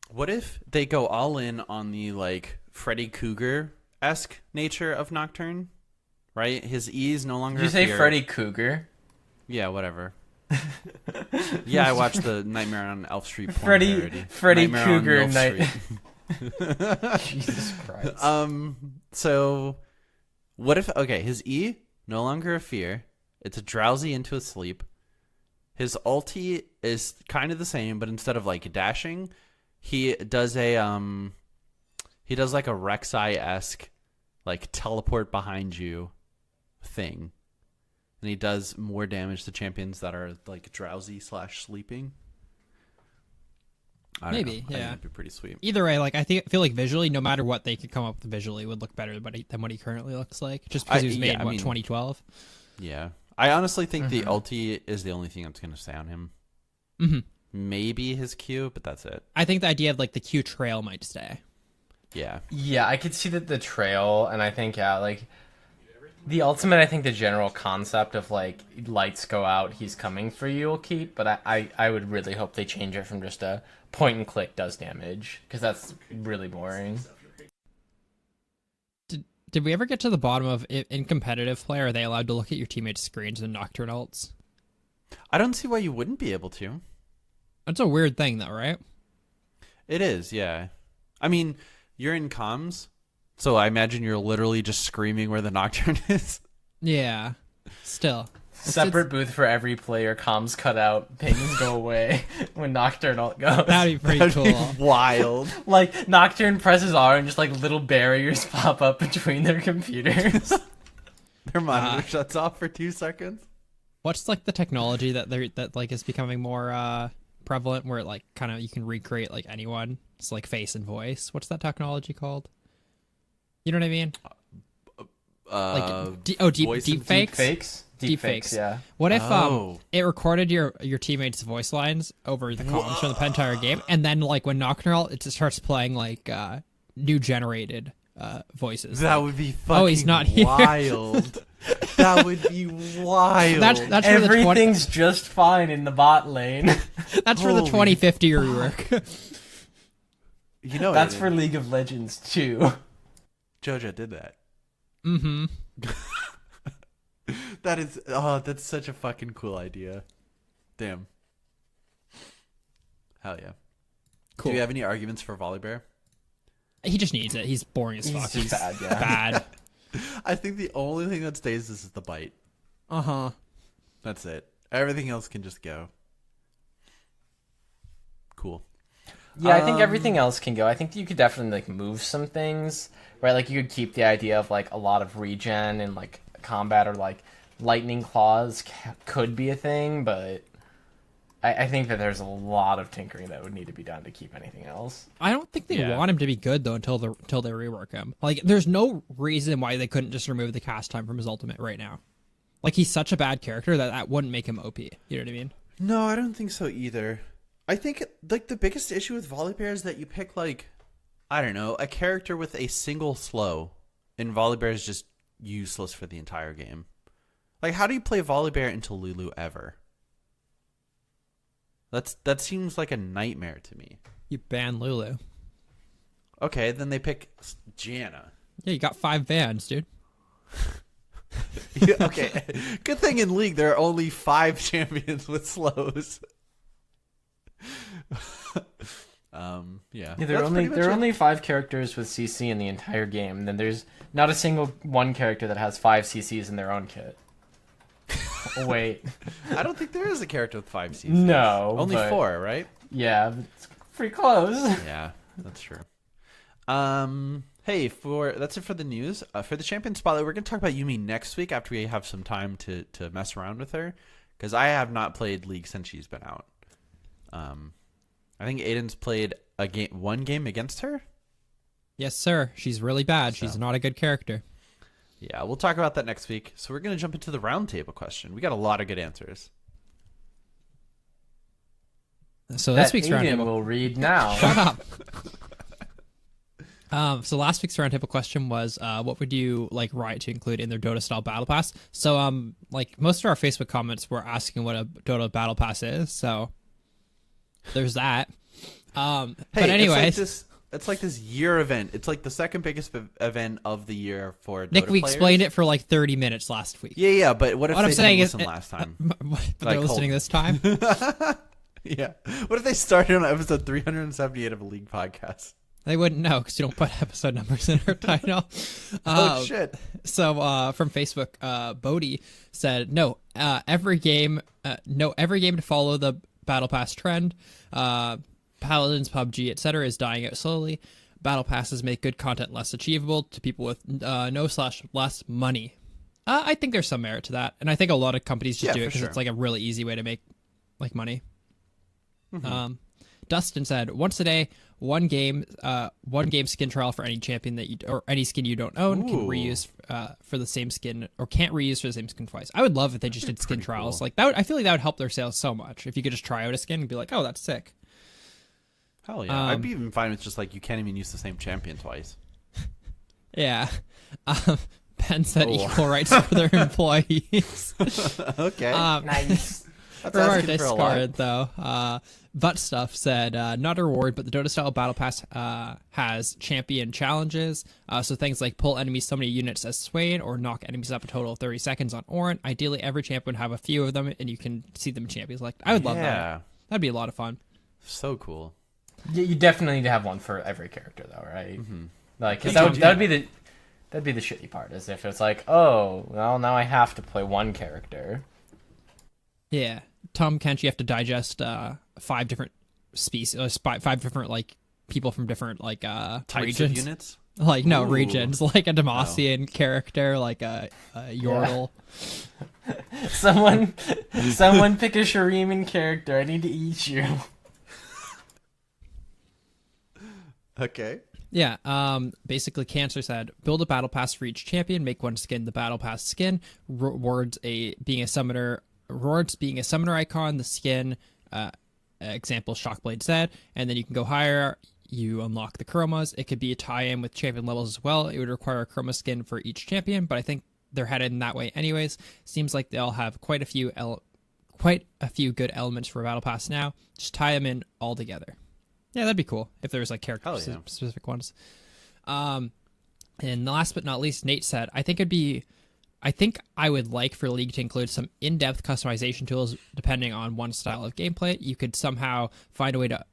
Speaker 3: What if they go all in on the like Freddy Krueger-esque nature of Nocturne? Right? His E is no longer
Speaker 5: Did you say Freddy Krueger?
Speaker 3: Yeah, whatever. Yeah, I watched the Nightmare on Elf Street porn parody.
Speaker 5: Freddy
Speaker 3: Nightmare
Speaker 5: Krueger
Speaker 3: on Elf
Speaker 5: Night. Jesus Christ.
Speaker 3: So what if his E no longer a fear. It's a drowsy into a sleep. His ulti is kind of the same, but instead of like dashing, he does like a Rek'Sai-esque like teleport behind you thing. And he does more damage to champions that are like drowsy / sleeping. I don't know. I think it'd be pretty sweet.
Speaker 4: Either way, like I feel like visually, no matter what they could come up with visually, would look better than what he currently looks like. Just because he was made in 2012.
Speaker 3: Yeah, I honestly think the ulti is the only thing that's going to stay on him. Mm-hmm. Maybe his Q, but that's it.
Speaker 4: I think the idea of like the Q trail might stay.
Speaker 3: Yeah.
Speaker 5: Yeah, I could see that the trail, and I think like the ultimate. I think the general concept of like lights go out, he's coming for you will keep. But I would really hope they change it from just a point and click does damage, because that's really boring.
Speaker 4: Did we ever get to the bottom of in competitive play? Are they allowed to look at your teammates' screens and Nocturne ults?
Speaker 3: I don't see why you wouldn't be able to.
Speaker 4: That's a weird thing, though, right?
Speaker 3: It is, yeah. I mean, you're in comms, so I imagine you're literally just screaming where the Nocturne is.
Speaker 4: Yeah. Still.
Speaker 5: Separate booth for every player, comms cut out, pings go away when Nocturne ult goes.
Speaker 4: That'd be pretty cool.
Speaker 3: Be wild.
Speaker 5: Like, Nocturne presses R and just like little barriers pop up between their computers.
Speaker 3: Their monitor shuts off for 2 seconds.
Speaker 4: What's like the technology that like is becoming more prevalent, where like kind of you can recreate like anyone? It's like face and voice. What's that technology called? You know what I mean? Deep fakes.
Speaker 5: Deep fakes, yeah.
Speaker 4: What if it recorded your teammates' voice lines over the comms from the entire game, and then like when Nocturne ult, it just starts playing like new generated voices.
Speaker 3: That would be fucking
Speaker 4: he's not here.
Speaker 3: wild. That would be wild.
Speaker 4: That's
Speaker 5: Everything's just fine in the bot lane.
Speaker 4: That's for the 2050 rework.
Speaker 3: You know,
Speaker 5: that's for League of Legends too.
Speaker 3: JoJo did that.
Speaker 4: Mm-hmm.
Speaker 3: That's such a fucking cool idea. Damn. Hell yeah.
Speaker 4: Cool.
Speaker 3: Do you have any arguments for Volibear?
Speaker 4: He just needs it. He's boring as fuck.
Speaker 5: He's bad, yeah.
Speaker 4: Bad.
Speaker 3: I think the only thing that stays is the bite.
Speaker 4: Uh-huh.
Speaker 3: That's it. Everything else can just go. Cool.
Speaker 5: Yeah, I think everything else can go. I think you could definitely like move some things, right? Like you could keep the idea of like a lot of regen and like combat, or like lightning claws could be a thing, but I think that there's a lot of tinkering that would need to be done to keep anything else.
Speaker 4: I don't think they want him to be good though until they rework him. Like, there's no reason why they couldn't just remove the cast time from his ultimate right now. Like, he's such a bad character that wouldn't make him OP. You know what I mean?
Speaker 3: No, I don't think so either. I think like the biggest issue with Volibear is that you pick like, I don't know, a character with a single slow, and Volibear is just useless for the entire game. Like, how do you play Volibear into Lulu ever? That seems like a nightmare to me.
Speaker 4: You ban Lulu.
Speaker 3: Okay, then they pick Janna.
Speaker 4: Yeah, you got 5 bans, dude.
Speaker 3: Yeah, okay, good thing in League there are only 5 champions with slows. Yeah,
Speaker 5: there are only 5 characters with CC in the entire game. And then there's not a single one character that has 5 CCs in their own kit. Wait.
Speaker 3: I don't think there is a character with 5 seasons.
Speaker 5: No.
Speaker 3: Only
Speaker 5: but
Speaker 3: 4, right?
Speaker 5: Yeah, but it's pretty close.
Speaker 3: Yeah, that's true. Hey, that's it for the news. For the champion spotlight, we're going to talk about Yumi next week after we have some time to mess around with her, because I have not played League since she's been out. I think Aiden's played one game against her.
Speaker 4: Yes, sir. She's really bad.
Speaker 3: So.
Speaker 4: She's not a good character.
Speaker 3: Yeah, we'll talk about that next week. So we're going to jump into the roundtable question. We got a lot of good answers.
Speaker 4: So this week's
Speaker 5: Aiden
Speaker 4: roundtable
Speaker 5: will read now.
Speaker 4: Shut up. So last week's roundtable question was, what would you like Riot to include in their Dota style battle pass? So, like most of our Facebook comments were asking what a Dota battle pass is. So there's that. But anyways,
Speaker 3: it's like this year event. It's like the second biggest event of the year for Dota
Speaker 4: Nick, we
Speaker 3: players.
Speaker 4: explained it for like 30 minutes last week.
Speaker 3: Yeah, but what if
Speaker 4: What
Speaker 3: they
Speaker 4: I'm saying
Speaker 3: didn't
Speaker 4: is,
Speaker 3: listen last time?
Speaker 4: but
Speaker 3: Like
Speaker 4: they're listening this time.
Speaker 3: Yeah. What if they started on episode 378 of a League podcast?
Speaker 4: They wouldn't know because you don't put episode numbers in our title.
Speaker 3: Oh, shit.
Speaker 4: So from Facebook, Bodhi said, every game to follow the Battle Pass trend. Paladins, PUBG, etc. is dying out slowly. Battle Passes make good content less achievable to people with no/less money. I think there's some merit to that, and I think a lot of companies just do it because it's like a really easy way to make like money. Mm-hmm. Dustin said, once a day, one game skin trial for any champion or any skin you don't own can reuse for the same skin, or can't reuse for the same skin twice. I would love if they just did skin trials.
Speaker 3: Cool.
Speaker 4: Like that I feel like that would help their sales so much if you could just try out a skin and be like, oh, that's sick.
Speaker 3: Hell yeah. I'd be even fine with just like you can't even use the same champion twice.
Speaker 4: Yeah. Ben said equal rights for their employees.
Speaker 3: Okay.
Speaker 5: Nice.
Speaker 3: That's
Speaker 4: For our
Speaker 3: asking for a lot.
Speaker 4: Discord, though, Butt Stuff said, not a reward, but the Dota-style Battle Pass has champion challenges. So things like pull enemies so many units as Swain, or knock enemies up a total of 30 seconds on Orin. Ideally, every champion would have a few of them, and you can see them in champions. Like, I would love that. That'd be a lot of fun.
Speaker 3: So cool.
Speaker 5: You definitely need to have one for every character, though, right?
Speaker 3: Mm-hmm.
Speaker 5: Like, cause that'd be the shitty part, is if it's like, oh, well, now I have to play one character.
Speaker 4: Yeah. Tom Kent, you have to digest 5 different species, 5 different like people from different like
Speaker 3: Types
Speaker 4: regions.
Speaker 3: of units?
Speaker 4: Like no
Speaker 3: Ooh.
Speaker 4: regions, like a Demacian character, like a Yordle.
Speaker 5: Someone pick a Shuriman character. I need to eat you.
Speaker 3: Okay.
Speaker 4: Yeah, basically Cancer said, build a battle pass for each champion, make one skin the battle pass skin, rewards being a summoner icon, the skin, example Shockblade said, and then you can go higher, you unlock the chromas. It could be a tie-in with champion levels as well. It would require a chroma skin for each champion, but I think they're headed in that way anyways. Seems like they'll have quite a few good elements for a battle pass now. Just tie them in all together. Yeah, that'd be cool if there was like character specific ones. And last but not least, Nate said, I think I would like for League to include some in-depth customization tools depending on one style of gameplay. You could somehow find a way to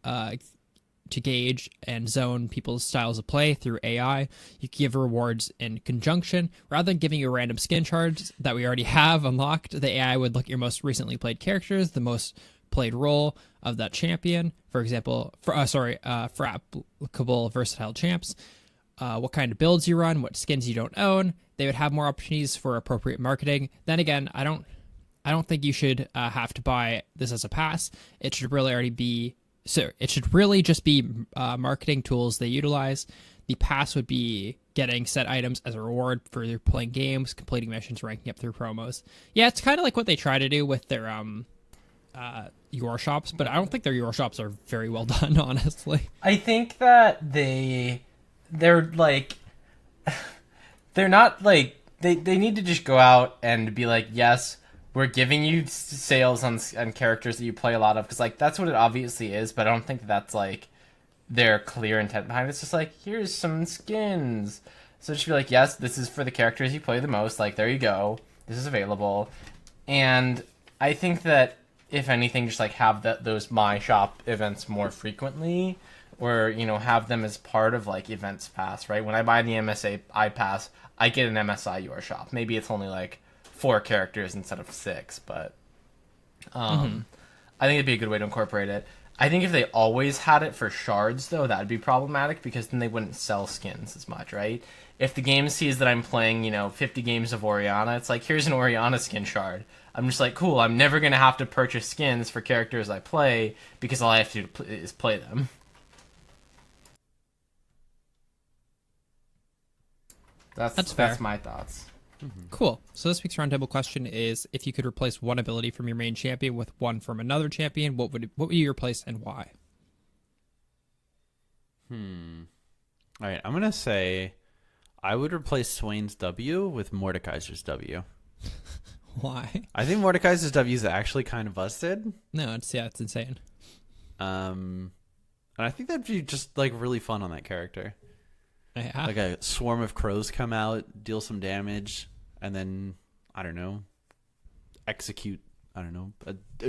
Speaker 4: gauge and zone people's styles of play through AI. You could give rewards in conjunction. Rather than giving you random skin shards that we already have unlocked, the AI would look at your most recently played characters, the most played role of that champion, for example, for applicable versatile champs, what kind of builds you run, what skins you don't own. They would have more opportunities for appropriate marketing. Then again, I don't think you should have to buy this as a pass. It should really just be marketing tools they utilize. The pass would be getting set items as a reward for your playing games, completing missions, ranking up through promos. Yeah, it's kind of like what they try to do with their your shops, but I don't think their your shops are very well done, honestly.
Speaker 5: I think that they're like they're not like they need to just go out and be like, yes, we're giving you sales on characters that you play a lot of, because like that's what it obviously is, but I don't think that's like their clear intent behind it. It's just like, here's some skins, so just be like, yes, this is for the characters you play the most, like there you go, this is available. And I think that if anything, just like have those My Shop events more frequently, or have them as part of like events pass, right? When I buy the MSI pass, I get an MSI Your Shop. Maybe it's only like 4 characters instead of 6, but I think it'd be a good way to incorporate it. I think if they always had it for shards, though, that'd be problematic because then they wouldn't sell skins as much, right? If the game sees that I'm playing, 50 games of Orianna, it's like, here's an Orianna skin shard. I'm just like, cool, I'm never going to have to purchase skins for characters I play because all I have to do is play them.
Speaker 4: That's fair.
Speaker 5: That's my thoughts.
Speaker 4: Cool. So this week's roundtable question is: if you could replace one ability from your main champion with one from another champion, what would you replace and why?
Speaker 3: All right, I'm gonna say I would replace Swain's W with Mordekaiser's W.
Speaker 4: Why?
Speaker 3: I think Mordekaiser's W is actually kind of busted.
Speaker 4: No, it's insane.
Speaker 3: And I think that'd be just like really fun on that character.
Speaker 4: Yeah.
Speaker 3: Like a swarm of crows come out, deal some damage, and then I don't know, execute. I don't know,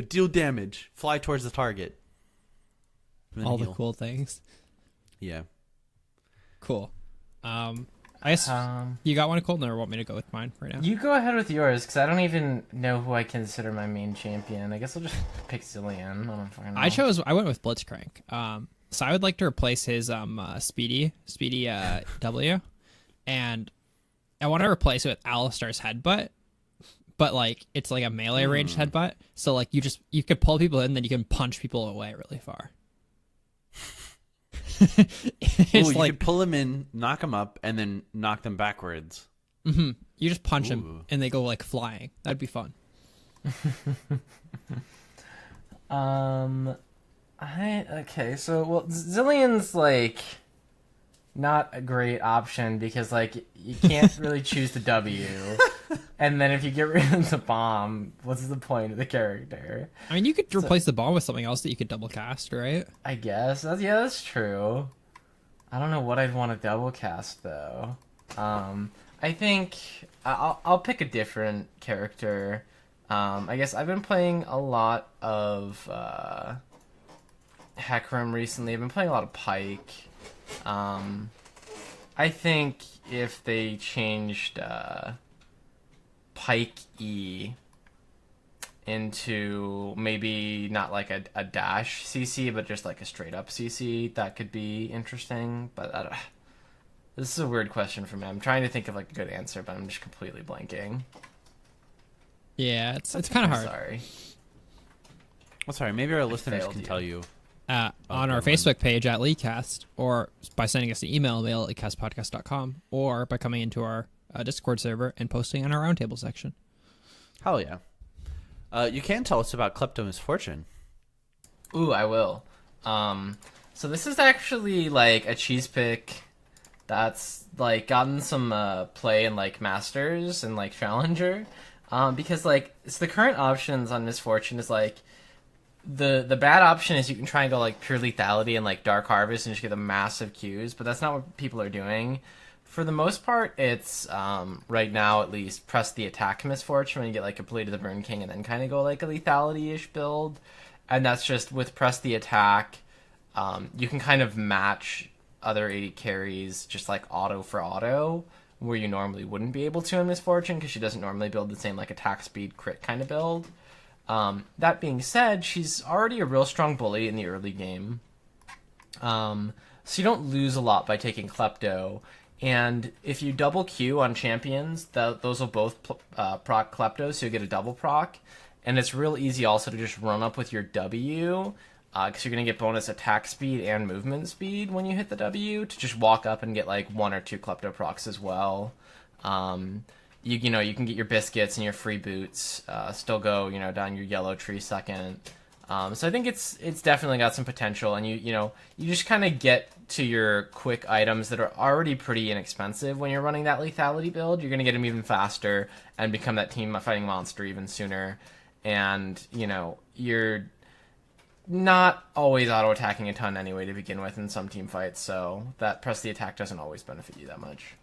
Speaker 3: deal damage, fly towards the target.
Speaker 4: All the
Speaker 3: heal.
Speaker 4: cool things.
Speaker 3: Yeah.
Speaker 4: Cool. I guess you got one, Colton, or want me to go with mine right now?
Speaker 5: You go ahead with yours, because I don't even know who I consider my main champion. I guess I'll just pick Zillion. I don't fucking know.
Speaker 4: I went with Blitzcrank. So I would like to replace his Speedy W, and I want to replace it with Alistar's Headbutt, but like it's like a melee ranged headbutt. So like you could pull people in, then you can punch people away really far.
Speaker 3: You could pull them in, knock them up, and then knock them backwards.
Speaker 4: You just punch them, and they go like flying. That'd be fun.
Speaker 5: So Zillion's like not a great option because like you can't really choose the W, and then if you get rid of the bomb, what's the point of the character?
Speaker 4: I mean, you could replace the bomb with something else that you could double cast, right?
Speaker 5: I guess that's true. I don't know what I'd want to double cast though. I think I'll pick a different character. I guess I've been playing a lot of Hecarim recently. I've been playing a lot of Pike. I think if they changed Pike E into maybe not like a dash CC, but just like a straight up CC, that could be interesting. But this is a weird question for me. I'm trying to think of like a good answer, but I'm just completely blanking.
Speaker 4: Yeah, it's kind of hard.
Speaker 5: Sorry.
Speaker 3: Well, sorry. Maybe our listeners can
Speaker 5: you.
Speaker 3: tell you.
Speaker 4: On our Facebook page at LeeCast, or by sending us an email, mail at leecastpodcast.com, or by coming into our Discord server and posting on our roundtable section.
Speaker 3: Hell yeah. You can tell us about Klepto Misfortune.
Speaker 5: Ooh, I will. So this is actually like a cheese pick that's like gotten some play in like Masters and like Challenger, because like the current options on Misfortune is like the bad option is you can try and go like pure lethality and like Dark Harvest and just get the massive Qs, but that's not what people are doing. For the most part, it's right now at least press the attack Misfortune when you get like completed the Burn King and then kind of go like a lethality-ish build, and that's just with press the attack. You can kind of match other 80 carries just like auto for auto, where you normally wouldn't be able to in Misfortune because she doesn't normally build the same like attack speed crit kind of build. That being said, she's already a real strong bully in the early game, so you don't lose a lot by taking Klepto. And if you double Q on champions, those will both proc Klepto, so you get a double proc. And it's real easy also to just run up with your W, because you're going to get bonus attack speed and movement speed when you hit the W, to just walk up and get like 1 or 2 Klepto procs as well. You can get your biscuits and your free boots, still go, down your yellow tree second. So I think it's definitely got some potential, and you just kind of get to your quick items that are already pretty inexpensive when you're running that lethality build. You're going to get them even faster and become that team fighting monster even sooner. And, you're not always auto-attacking a ton anyway to begin with in some team fights, so that press the attack doesn't always benefit you that much.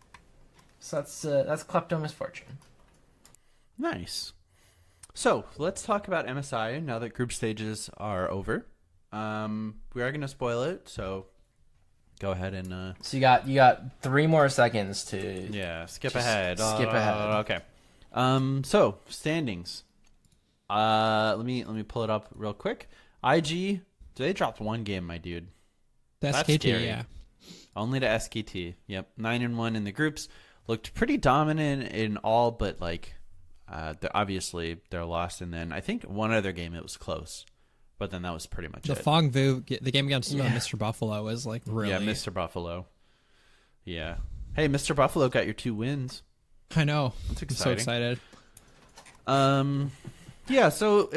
Speaker 5: So that's Klepto Misfortune.
Speaker 3: Nice. So let's talk about MSI now that group stages are over. We are going to spoil it, so go ahead and.
Speaker 5: So you got 3 more seconds to.
Speaker 3: Yeah, skip ahead.
Speaker 5: Skip ahead.
Speaker 3: Okay. So standings. Let me pull it up real quick. IG, they dropped one game, my dude.
Speaker 4: The
Speaker 3: That's
Speaker 4: SKT,
Speaker 3: scary.
Speaker 4: yeah.
Speaker 3: Only to SKT. Yep, 9-1 in the groups. Looked pretty dominant in all, but like, obviously they're lost. And then I think one other game it was close, but then that was pretty much
Speaker 4: The
Speaker 3: it.
Speaker 4: Fongvu, the game against Mr. Buffalo was like really.
Speaker 3: Yeah, Mr. Buffalo. Yeah. Hey, Mr. Buffalo got your 2 wins.
Speaker 4: I know.
Speaker 3: That's
Speaker 4: I'm so
Speaker 3: exciting.
Speaker 4: excited.
Speaker 3: Yeah. So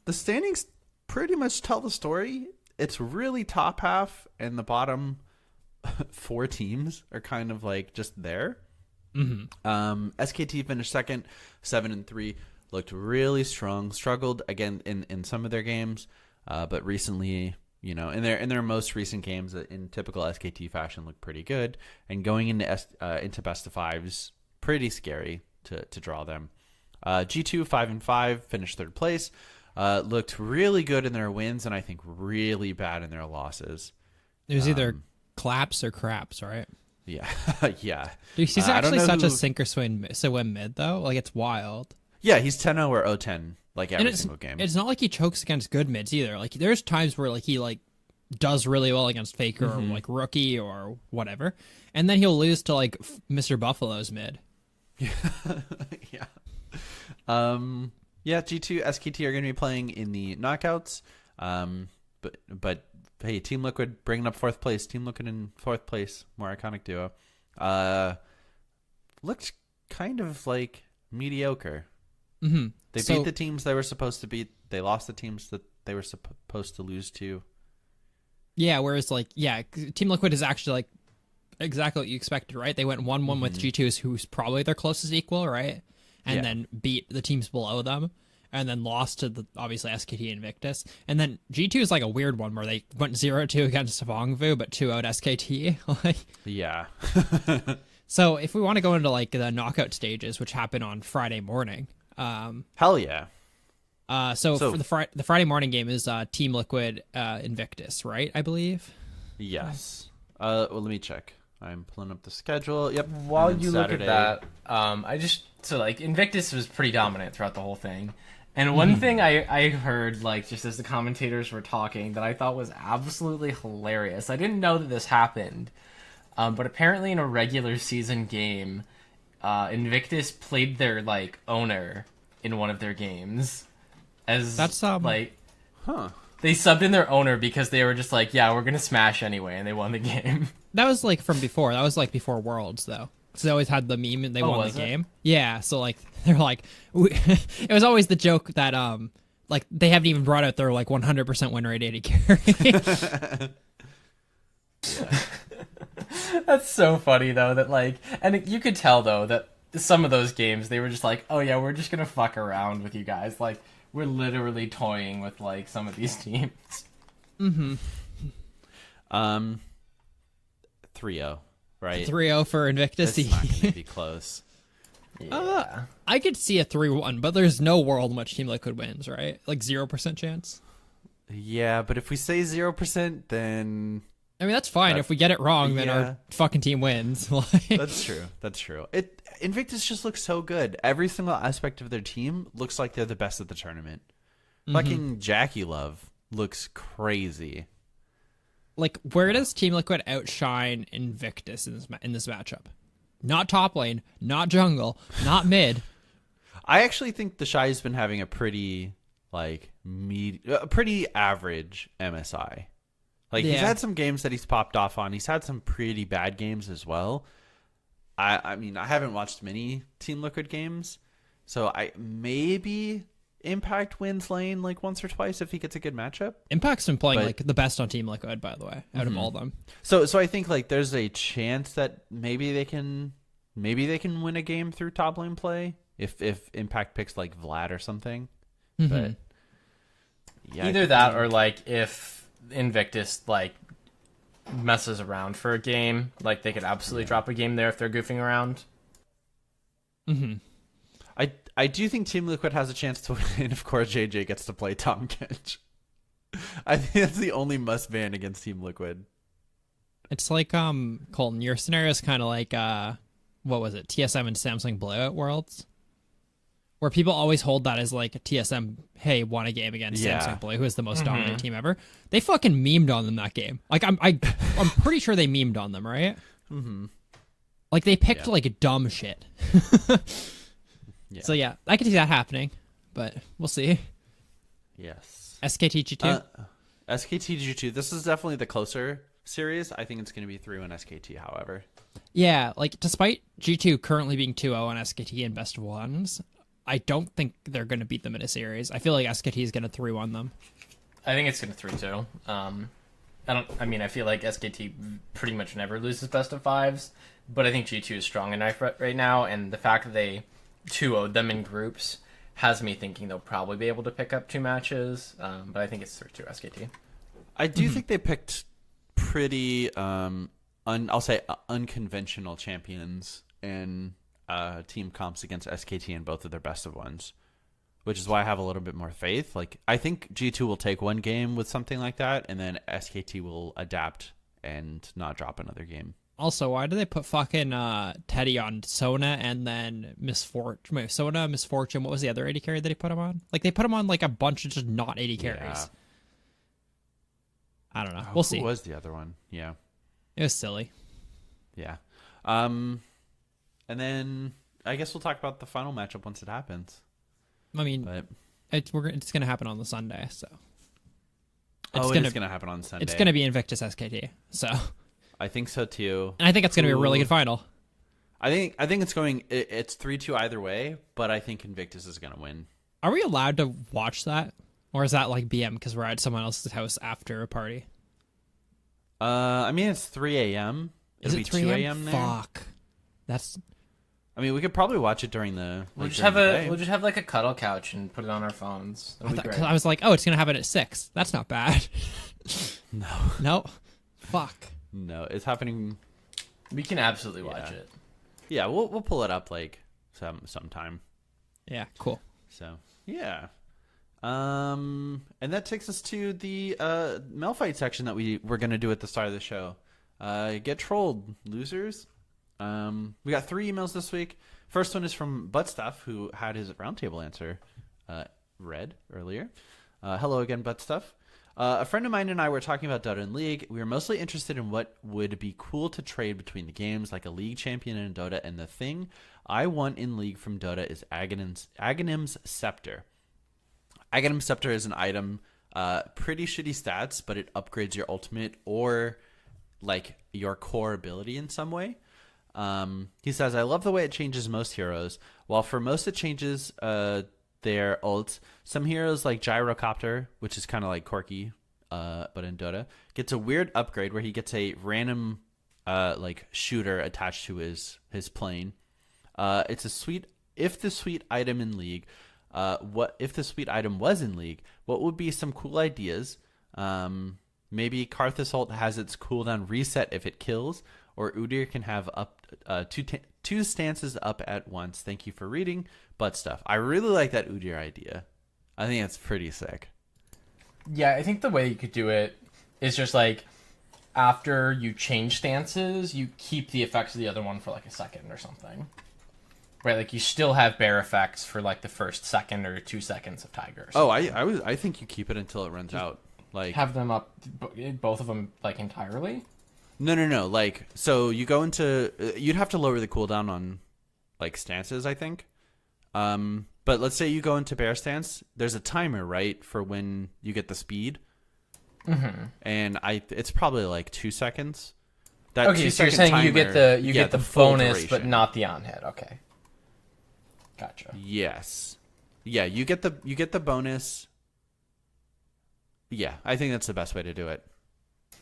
Speaker 3: the standings pretty much tell the story. It's really top half, and the bottom 4 teams are kind of like just there. SKT finished second, 7-3. Looked really strong. Struggled again in some of their games, but recently, you know, in their most recent games, in typical SKT fashion, looked pretty good. And going into best of fives, pretty scary to draw them. G2 5-5 finished third place. Looked really good in their wins, and I think really bad in their losses.
Speaker 4: It was either claps or craps, right?
Speaker 3: Yeah, yeah.
Speaker 4: Dude, he's
Speaker 3: I don't
Speaker 4: actually
Speaker 3: know
Speaker 4: such
Speaker 3: who-
Speaker 4: a sink or swim mid though. Like it's wild.
Speaker 3: Yeah, he's 10-0 or 0-10 like
Speaker 4: And
Speaker 3: every
Speaker 4: it's,
Speaker 3: single game.
Speaker 4: it's not like he chokes against good mids either. Like there's times where like he like does really well against Faker or like Rookie or whatever, and then he'll lose to like Mr. Buffalo's mid.
Speaker 3: Yeah. Yeah, G2, SKT are going to be playing in the knockouts. But hey, Team Liquid bringing up 4th place. Team Liquid in 4th place, more iconic duo. Looked kind of like mediocre.
Speaker 4: Mm-hmm.
Speaker 3: They beat the teams they were supposed to beat. They lost the teams that they were supposed to lose to.
Speaker 4: Yeah, whereas like Team Liquid is actually like exactly what you expected, right? They went 1-1 with G2, who's probably their closest equal, right? And then beat the teams below them, and then lost to the obviously SKT and Invictus. And then G2 is like a weird one where they went 0-2 against Savongvu, but 2-0 SKT. Like,
Speaker 3: Yeah.
Speaker 4: so if we want to go into like the knockout stages, which happen on Friday morning,
Speaker 3: Hell yeah.
Speaker 4: so for the Friday morning game is Team Liquid Invictus, right? I believe.
Speaker 3: Yes. Well, let me check. I'm pulling up the schedule. Yep.
Speaker 5: While
Speaker 3: And then
Speaker 5: you
Speaker 3: Saturday.
Speaker 5: look at that, Invictus was pretty dominant throughout the whole thing. And one thing I heard, like, just as the commentators were talking, that I thought was absolutely hilarious. I didn't know that this happened, but apparently in a regular season game, Invictus played their, like, owner in one of their games.
Speaker 4: That's
Speaker 5: like,
Speaker 3: Huh.
Speaker 5: they subbed in their owner because they were just like, yeah, we're going to smash anyway, and they won the game.
Speaker 4: That was like from before. That was like before Worlds, though. So they always had the meme and they won
Speaker 5: was
Speaker 4: the
Speaker 5: it?
Speaker 4: game. Yeah. So like they're like, it was always the joke that like they haven't even brought out their like 100% win rate 80 carry.
Speaker 5: That's so funny though that like, and you could tell though that some of those games they were just like, oh yeah, we're just gonna fuck around with you guys. Like we're literally toying with like some of these teams.
Speaker 3: 3-0, right?
Speaker 4: 3-0 for Invictus.
Speaker 3: It's not going to be close.
Speaker 5: Yeah.
Speaker 4: I could see a 3-1, but there's no world in which Team Liquid wins, right? Like 0% chance.
Speaker 3: Yeah, but if we say 0%, then
Speaker 4: I mean, that's fine. If we get it wrong, then
Speaker 3: yeah.
Speaker 4: our fucking team wins. Like,
Speaker 3: that's true. That's true. Invictus just looks so good. Every single aspect of their team looks like they're the best at the tournament. Fucking Jackie Love looks crazy.
Speaker 4: like, where does Team Liquid outshine Invictus in this matchup? Not top lane, not jungle, not mid.
Speaker 3: I actually think the Shy's been having a pretty pretty average MSI. Like he's
Speaker 4: Yeah.
Speaker 3: had some games that he's popped off on. He's had some pretty bad games as well. I mean, I haven't watched many Team Liquid games, so I maybe Impact wins lane like once or twice if he gets a good matchup.
Speaker 4: Impact's been playing
Speaker 3: But-
Speaker 4: like the best on Team Liquid, by the way, out of all of them.
Speaker 3: So I think like there's a chance that maybe they can win a game through top lane play if Impact picks like Vlad or something. But yeah,
Speaker 5: Either that or like if Invictus like messes around for a game, like they could absolutely drop a game there if they're goofing around.
Speaker 3: I do think Team Liquid has a chance to win if Core JJ gets to play Tom Kench. I think that's the only must ban against Team Liquid.
Speaker 4: It's like Colton, your scenario is kind of like what was it, TSM and Samsung Blowout Worlds? where people always hold that as like a TSM, hey, won a game against Samsung Play, who is the most dominant team ever. They fucking memed on them that game. Like I'm pretty sure they memed on them, right? Mm-hmm. Like they picked like dumb shit. So yeah, I can see that happening, but we'll see.
Speaker 3: Yes.
Speaker 4: SKT G2.
Speaker 3: SKT G2. This is definitely the closer series. I think it's going to be 3-1 SKT. However.
Speaker 4: Yeah, like despite G2 currently being 2-0 on SKT in best of ones, I don't think they're going to beat them in a series. I feel like SKT is going to 3-1 them.
Speaker 5: I think it's going to 3-2. I feel like SKT pretty much never loses best of fives, but I think G2 is strong enough right now, and the fact that they 2-0'd them in groups has me thinking they'll probably be able to pick up 2 matches, but I think it's 3-2 SKT.
Speaker 3: I do think they picked pretty, I'll say unconventional champions in team comps against SKT in both of their best of ones, which is why I have a little bit more faith. Like I think G2 will take one game with something like that, and then SKT will adapt and not drop another game.
Speaker 4: Also, why do they put fucking Teddy on Sona and then Misfortune? Wait, Sona, Misfortune. What was the other 80 carry that he put him on? Like they put him on like a bunch of just not 80 carries.
Speaker 3: Yeah.
Speaker 4: I don't know. We'll see.
Speaker 3: Who was the other one? Yeah.
Speaker 4: It was silly.
Speaker 3: Yeah. And then I guess we'll talk about the final matchup once it happens.
Speaker 4: I mean,
Speaker 3: But
Speaker 4: it's going to happen on the Sunday, so.
Speaker 3: it's going to happen on Sunday.
Speaker 4: It's going to be Invictus SKT, so.
Speaker 3: I think so too.
Speaker 4: And I think it's going to be a really good final.
Speaker 3: I think it's 3-2 either way, but I think Invictus is going to win.
Speaker 4: Are we allowed to watch that? Or is that like BM because we're at someone else's house after a party?
Speaker 3: I mean, it's 3 a.m.
Speaker 4: Is
Speaker 3: It'll
Speaker 4: it
Speaker 3: be
Speaker 4: 3
Speaker 3: 2
Speaker 4: a.m.?
Speaker 3: a.m. there.
Speaker 4: Fuck. That's...
Speaker 3: I mean, we could probably watch it during the.
Speaker 5: We'll
Speaker 3: like,
Speaker 5: just
Speaker 3: during
Speaker 5: have
Speaker 3: the day.
Speaker 5: we'll just have like a cuddle couch and put it on our phones. That'll be great.
Speaker 4: I was like, oh, it's going to happen at 6. That's not bad.
Speaker 3: No.
Speaker 4: No. Fuck.
Speaker 3: No, it's happening.
Speaker 5: We can absolutely watch it.
Speaker 3: Yeah, we'll pull it up like sometime.
Speaker 4: Yeah, cool.
Speaker 3: So yeah. And that takes us to the mail fight section that we were gonna do at the start of the show. Get trolled, losers. We got 3 emails this week. First one is from Buttstuff, who had his roundtable answer read earlier. Hello again, Buttstuff. A friend of mine and I were talking about Dota and League. We were mostly interested in what would be cool to trade between the games, like a League champion in Dota, and the thing I want in League from Dota is Aghanim's Scepter. Aghanim's Scepter is an item, pretty shitty stats, but it upgrades your ultimate or like your core ability in some way. He says, I love the way it changes most heroes. While for most it changes their ults, some heroes like Gyrocopter, which is kind of like Corki, but in Dota, gets a weird upgrade where he gets a random like shooter attached to his plane. It's a sweet, if the sweet item in League, what if the sweet item was in League, what would be some cool ideas? Maybe Karthus ult has its cooldown reset if it kills, or Udyr can have up two stances up at once. Thank you for reading, Buttstuff. I really like that Udyr idea. I think it's pretty sick.
Speaker 5: Yeah, I think the way you could do it is just like after you change stances, you keep the effects of the other one for like a second or something. Right, like you still have bear effects for like the first second or 2 seconds of Tiger.
Speaker 3: Oh, I think you keep it until it runs out. Like
Speaker 5: have them up, both of them like entirely.
Speaker 3: No. Like, so you go into, you'd have to lower the cooldown on like stances, I think. But let's say you go into bear stance. There's a timer, right, for when you get the speed. Mm-hmm. And it's probably like 2 seconds. That
Speaker 5: okay, so you're saying you get the bonus, but not the on hit. Okay, gotcha.
Speaker 3: Yes, yeah, you get the bonus. Yeah, I think that's the best way to do it.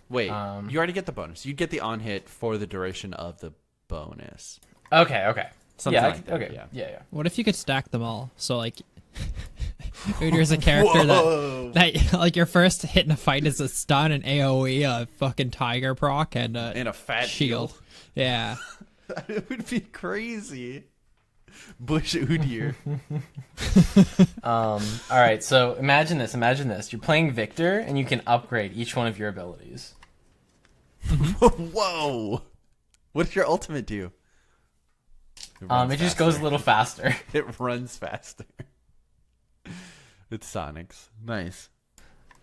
Speaker 3: Wait, you already get the bonus. You get the on hit for the duration of the bonus.
Speaker 5: Okay.
Speaker 3: Something like that.
Speaker 5: Okay. Yeah.
Speaker 4: What if you could stack them all? So like, Udyr's a character that like your first hit in a fight is a stun, an AOE, a fucking Tiger proc, and
Speaker 3: a fat
Speaker 4: shield. Yeah,
Speaker 3: it would be crazy. Bush Udyr.
Speaker 5: All right, so imagine this. You're playing Victor, and you can upgrade each one of your abilities.
Speaker 3: Whoa! What does your ultimate do? runs
Speaker 5: It just goes a
Speaker 3: faster.
Speaker 5: little faster.
Speaker 3: It runs faster. It's Sonic's. Nice.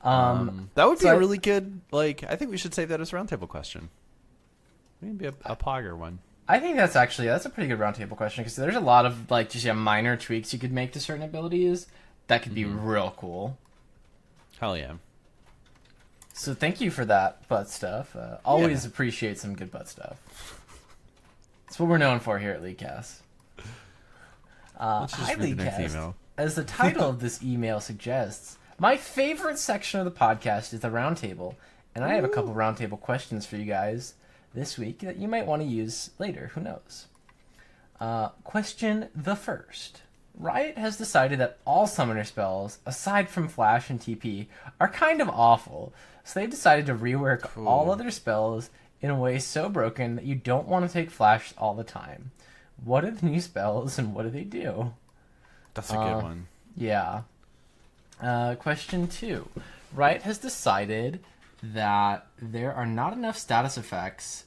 Speaker 3: That would be
Speaker 5: so
Speaker 3: a really good, like, I think we should save that as a roundtable question. Maybe a Pogger one.
Speaker 5: I think that's a pretty good roundtable question because there's a lot of like just minor tweaks you could make to certain abilities that could be real cool.
Speaker 3: Hell yeah.
Speaker 5: So thank you for that butt stuff. Always appreciate some good butt stuff. That's what we're known for here at LeagueCast.
Speaker 3: Let's just
Speaker 5: Hi,
Speaker 3: read the next
Speaker 5: LeagueCast.
Speaker 3: email.
Speaker 5: As the title of this email suggests, my favorite section of the podcast is the roundtable, and I have a couple roundtable questions for you guys this week that you might want to use later. Who knows? Question the first. Riot has decided that all summoner spells, aside from Flash and TP, are kind of awful, so they've decided to rework all other spells in a way so broken that you don't want to take Flash all the time. What are the new spells and what do they do?
Speaker 3: That's a good one.
Speaker 5: Yeah. Question 2. Riot has decided that there are not enough status effects.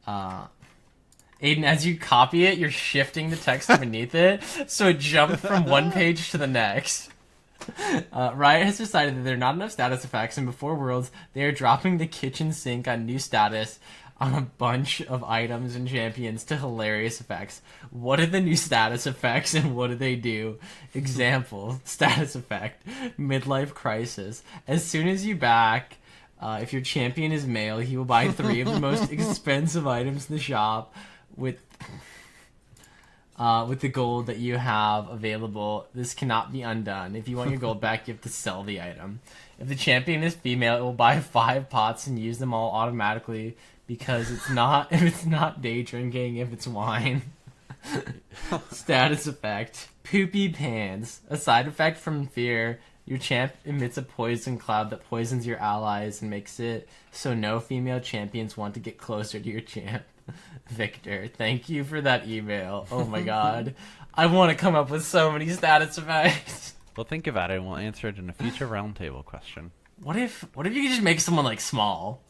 Speaker 5: Aiden, as you copy it, you're shifting the text beneath it, so it jumped from one page to the next. Riot has decided that there are not enough status effects, and before Worlds, they are dropping the kitchen sink on new status on a bunch of items and champions to hilarious effects. What are the new status effects and what do they do? Example, status effect, midlife crisis. As soon as you back, if your champion is male, he will buy 3 of the most expensive items in the shop with the gold that you have available. This cannot be undone. If you want your gold back, you have to sell the item. If the champion is female, it will buy 5 pots and use them all automatically because it's not day drinking if it's wine. Status effect. Poopy pants. A side effect from fear. Your champ emits a poison cloud that poisons your allies and makes it so no female champions want to get closer to your champ. Victor, thank you for that email. Oh my god. I want to come up with so many status effects.
Speaker 3: Well, think about it and we'll answer it in a future roundtable question.
Speaker 5: What if you could just make someone like small?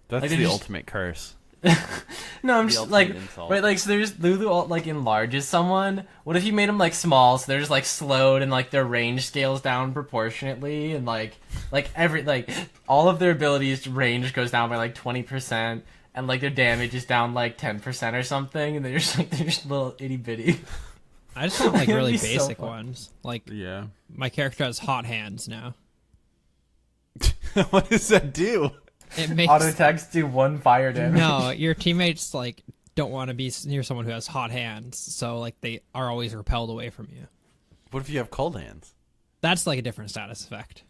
Speaker 3: That's
Speaker 5: Like,
Speaker 3: the
Speaker 5: just-
Speaker 3: ultimate curse.
Speaker 5: No, I'm
Speaker 3: The
Speaker 5: just
Speaker 3: ultimate
Speaker 5: like
Speaker 3: insult.
Speaker 5: right, like so there's Lulu like enlarges someone. What if you made them like small, so they're just like slowed and like their range scales down proportionately, and like every like all of their abilities range goes down by like 20%, and like their damage is down like 10% or something, and they're just little itty bitty.
Speaker 4: I just want like
Speaker 5: That'd
Speaker 4: really
Speaker 5: be so
Speaker 4: basic
Speaker 5: fun.
Speaker 4: ones. Like
Speaker 3: Yeah.
Speaker 4: my character has hot hands now.
Speaker 3: What does that do?
Speaker 4: It makes
Speaker 5: Auto attacks do 1 fire damage.
Speaker 4: no, your teammates like don't want to be near someone who has hot hands, so like they are always repelled away from you.
Speaker 3: What if you have cold hands?
Speaker 4: That's like a different status effect.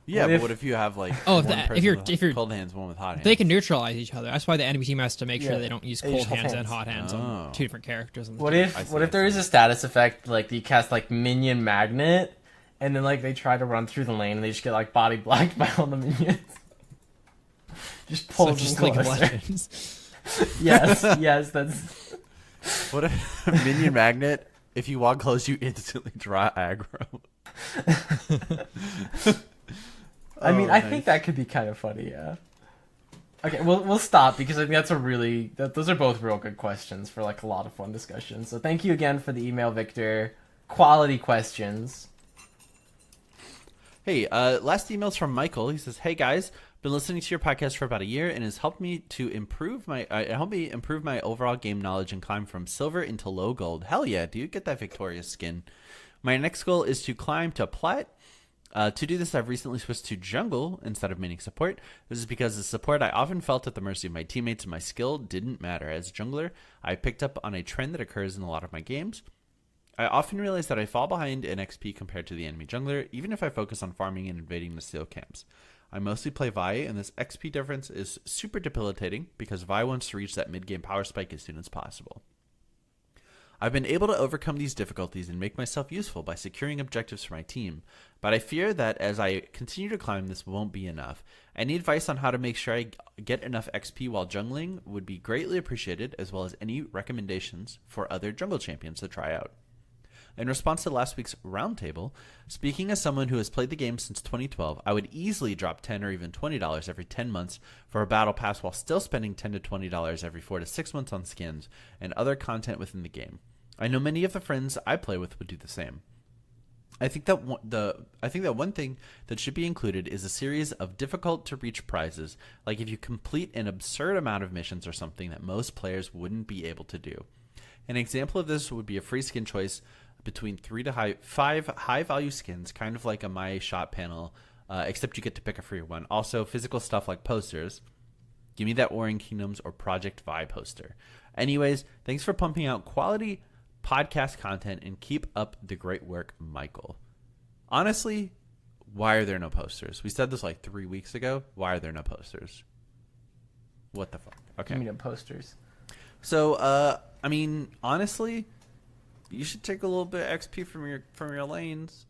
Speaker 3: Yeah,
Speaker 5: What
Speaker 3: but
Speaker 5: if-
Speaker 3: what if you have like
Speaker 4: Oh,
Speaker 3: one
Speaker 4: if
Speaker 3: person
Speaker 4: you're-
Speaker 3: with
Speaker 4: if you're-
Speaker 3: cold hands, one with hot hands?
Speaker 4: They can neutralize each other. That's why the enemy team has to make sure
Speaker 5: Yeah,
Speaker 4: they don't use
Speaker 5: they
Speaker 4: cold
Speaker 5: use hot
Speaker 4: hands and
Speaker 5: hands.
Speaker 4: hot hands
Speaker 3: Oh.
Speaker 4: on 2 different characters. On the
Speaker 5: What
Speaker 4: team.
Speaker 5: if
Speaker 3: I see,
Speaker 5: what if
Speaker 3: I
Speaker 5: there is
Speaker 3: see.
Speaker 5: a status effect like you cast like minion magnet, and then like they try to run through the lane and they just get like body blocked by all the minions? Just
Speaker 4: So
Speaker 5: pulls
Speaker 4: just
Speaker 5: them
Speaker 4: League of
Speaker 5: closer.
Speaker 4: Legends.
Speaker 5: Yes, that's
Speaker 3: What if minion magnet? If you walk close, you instantly draw aggro.
Speaker 5: I mean,
Speaker 3: Oh,
Speaker 5: I
Speaker 3: nice.
Speaker 5: think that could be kind of funny, yeah. Okay, we'll stop because I think that's those are both real good questions for like a lot of fun discussions. So thank you again for the email, Victor. Quality questions.
Speaker 3: Hey, last email's from Michael. He says, "Hey guys, been listening to your podcast for about a year and has helped me to improve my overall game knowledge and climb from silver into low gold. Hell yeah, dude, get that victorious skin. My next goal is to climb to plat. To do this, I've recently switched to jungle instead of maining support. This is because as support, I often felt at the mercy of my teammates and my skill didn't matter. As a jungler, I picked up on a trend that occurs in a lot of my games. I often realize that I fall behind in XP compared to the enemy jungler, even if I focus on farming and invading the steel camps. I mostly play Vi, and this XP difference is super debilitating because Vi wants to reach that mid-game power spike as soon as possible. I've been able to overcome these difficulties and make myself useful by securing objectives for my team, but I fear that as I continue to climb, this won't be enough. Any advice on how to make sure I get enough XP while jungling would be greatly appreciated, as well as any recommendations for other jungle champions to try out. In response to last week's roundtable, speaking as someone who has played the game since 2012, I would easily drop $10 or even $20 every 10 months for a battle pass while still spending $10 to $20 every 4 to 6 months on skins and other content within the game. I know many of the friends I play with would do the same. I think that one thing that should be included is a series of difficult to reach prizes, like if you complete an absurd amount of missions or something that most players wouldn't be able to do. An example of this would be a free skin choice between 3 to 5 high value skins, kind of like a My Shop panel, except you get to pick a free one. Also, physical stuff like posters. Give me that Warring Kingdoms or Project Vi poster. Anyways, thanks for pumping out quality podcast content and keep up the great work, Michael. Honestly, why are there no posters? We said this like 3 weeks ago. Why are there no posters? What the fuck? Okay.
Speaker 5: You mean no posters?
Speaker 3: So, I mean, honestly, you should take a little bit of XP from your lanes.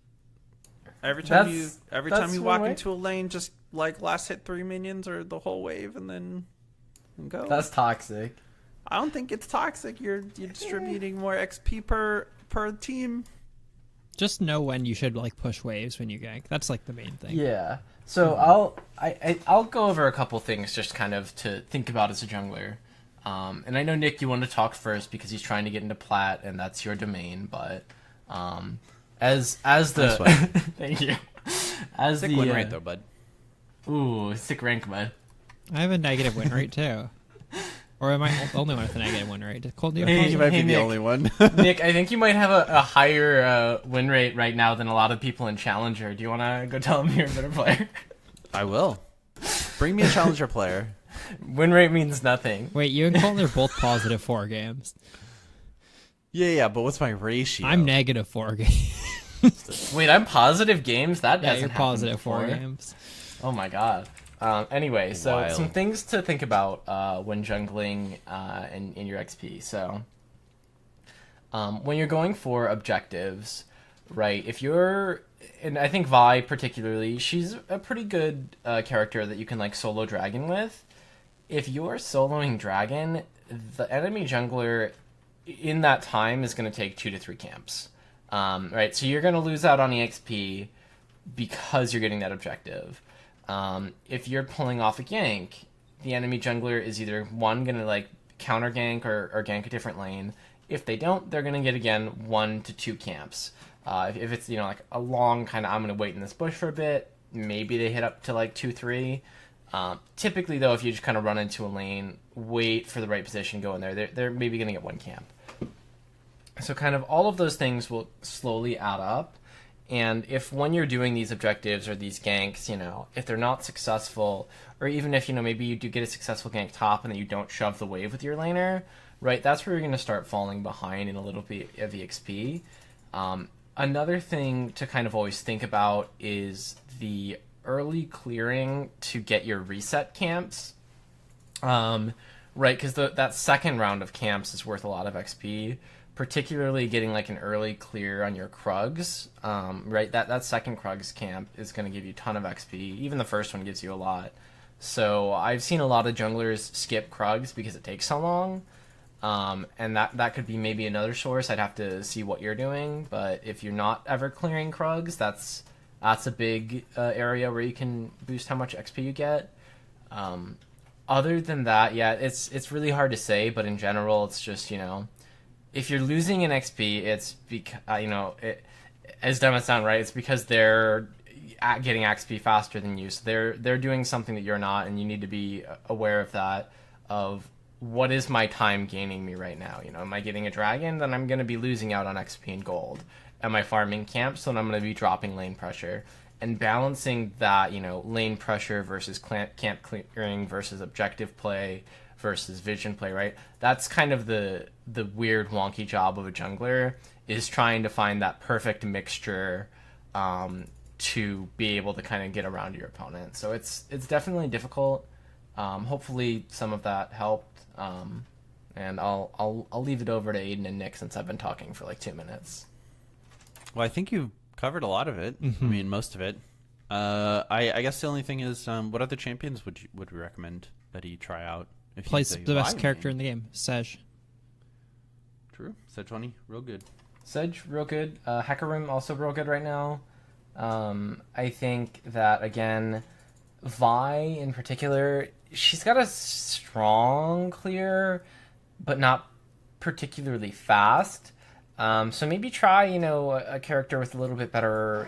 Speaker 3: Every time you walk into a lane, just like last hit 3 minions or the whole wave, and then go.
Speaker 5: That's toxic.
Speaker 3: I don't think it's toxic. You're distributing more XP per team.
Speaker 4: Just know when you should like push waves when you gank. That's like the main thing.
Speaker 5: Yeah. So I'll go over a couple things just kind of to think about as a jungler. And I know Nick, you want to talk first because he's trying to get into plat, and that's your domain. But as the thank you. As
Speaker 3: sick
Speaker 5: the
Speaker 3: win rate though, bud.
Speaker 5: Ooh, sick rank, bud.
Speaker 4: I have a negative win rate too. Or am I the only one with a negative win rate? Cold, do you have
Speaker 5: Hey,
Speaker 3: You might be
Speaker 5: Nick.
Speaker 3: the only one.
Speaker 5: Nick, I think you might have a higher win rate right now than a lot of people in Challenger. Do you want to go tell them you're a better player?
Speaker 3: I will. Bring me a challenger player.
Speaker 5: Win rate means nothing.
Speaker 4: Wait, you and Colton are both positive 4 games.
Speaker 3: Yeah, but what's my ratio?
Speaker 4: I'm negative 4 games.
Speaker 5: Wait, I'm positive games? That
Speaker 4: Yeah,
Speaker 5: hasn't
Speaker 4: you're
Speaker 5: happened
Speaker 4: positive 4
Speaker 5: before.
Speaker 4: games.
Speaker 5: Oh my god. Anyway, so
Speaker 3: Wild.
Speaker 5: some things to think about when jungling in your XP. So when you're going for objectives, right, if you're... And I think Vi particularly, she's a pretty good character that you can like solo dragon with. If you're soloing dragon, the enemy jungler in that time is going to take 2 to 3 camps. Right, so you're going to lose out on EXP because you're getting that objective. If you're pulling off a gank, the enemy jungler is either one going to like counter gank or gank a different lane. If they don't, they're going to get again 1 to 2 camps. If it's like a long kind of I'm going to wait in this bush for a bit, maybe they hit up to like 2, 3. Typically though, if you just kind of run into a lane, wait for the right position, go in there, they're maybe going to get 1 camp. So kind of all of those things will slowly add up. And if when you're doing these objectives or these ganks, if they're not successful, or even if, maybe you do get a successful gank top and then you don't shove the wave with your laner, right, that's where you're going to start falling behind in a little bit of EXP. Another thing to kind of always think about is the early clearing to get your reset camps. Right, because that second round of camps is worth a lot of XP. Particularly getting like an early clear on your Krugs, right? That second Krugs camp is going to give you a ton of XP. Even the first one gives you a lot. So I've seen a lot of junglers skip Krugs because it takes so long, and that could be maybe another source. I'd have to see what you're doing, but if you're not ever clearing Krugs, that's a big area where you can boost how much XP you get. Other than that, yeah, it's really hard to say, but in general, it's just if you're losing an XP, it's because as dumb as it sounds, right? It's because they're getting XP faster than you, so they're doing something that you're not, and you need to be aware of that. Of what is my time gaining me right now? Am I getting a dragon? Then I'm going to be losing out on XP and gold. Am I farming camps? Then I'm going to be dropping lane pressure. And balancing that, lane pressure versus camp clearing versus objective play versus vision play, right? That's kind of the weird wonky job of a jungler, is trying to find that perfect mixture to be able to kind of get around your opponent. So it's definitely difficult. Hopefully some of that helped. And I'll leave it over to Aiden and Nick since I've been talking for like 2 minutes.
Speaker 3: Well, I think you've covered a lot of it. I mean, most of it. I guess the only thing is, what other champions would we recommend that he try out?
Speaker 4: Plays the best character in the game, Sej.
Speaker 3: True. Sejuani, real good.
Speaker 5: Sedge, real good. Hacker Room, also real good right now. I think that, again, Vi in particular, she's got a strong clear, but not particularly fast. So maybe try, a character with a little bit better,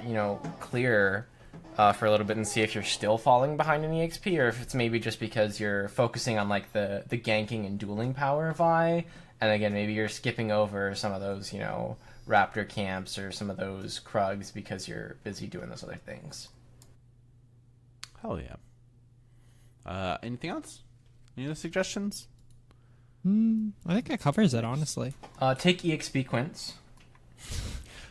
Speaker 5: clear for a little bit and see if you're still falling behind in EXP, or if it's maybe just because you're focusing on like the ganking and dueling power of Vi, and again maybe you're skipping over some of those raptor camps or some of those Krugs because you're busy doing those other things.
Speaker 3: Hell yeah. Anything else? Any other suggestions?
Speaker 4: I think that covers it, honestly.
Speaker 5: Take EXP Quints.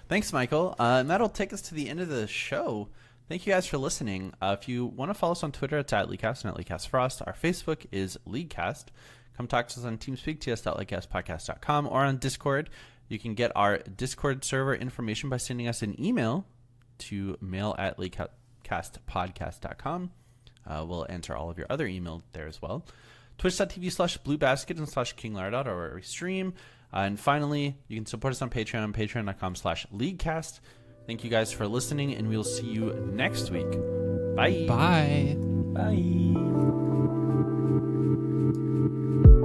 Speaker 3: Thanks, Michael. And that'll take us to the end of the show. Thank you guys for listening. If you want to follow us on Twitter, it's @LeagueCast and @LeagueCastFrost. Our Facebook is LeagueCast. Come talk to us on TeamSpeak, ts.leaguecastpodcast.com, or on Discord. You can get our Discord server information by sending us an email to mail@leaguecastpodcast.com. We'll answer all of your other email there as well. Twitch.tv/BlueBasket and /KingLardot are where we stream. And finally, you can support us on Patreon, patreon.com/LeagueCast. Thank you guys for listening, and we'll see you next week. Bye.
Speaker 4: Bye.
Speaker 5: Bye.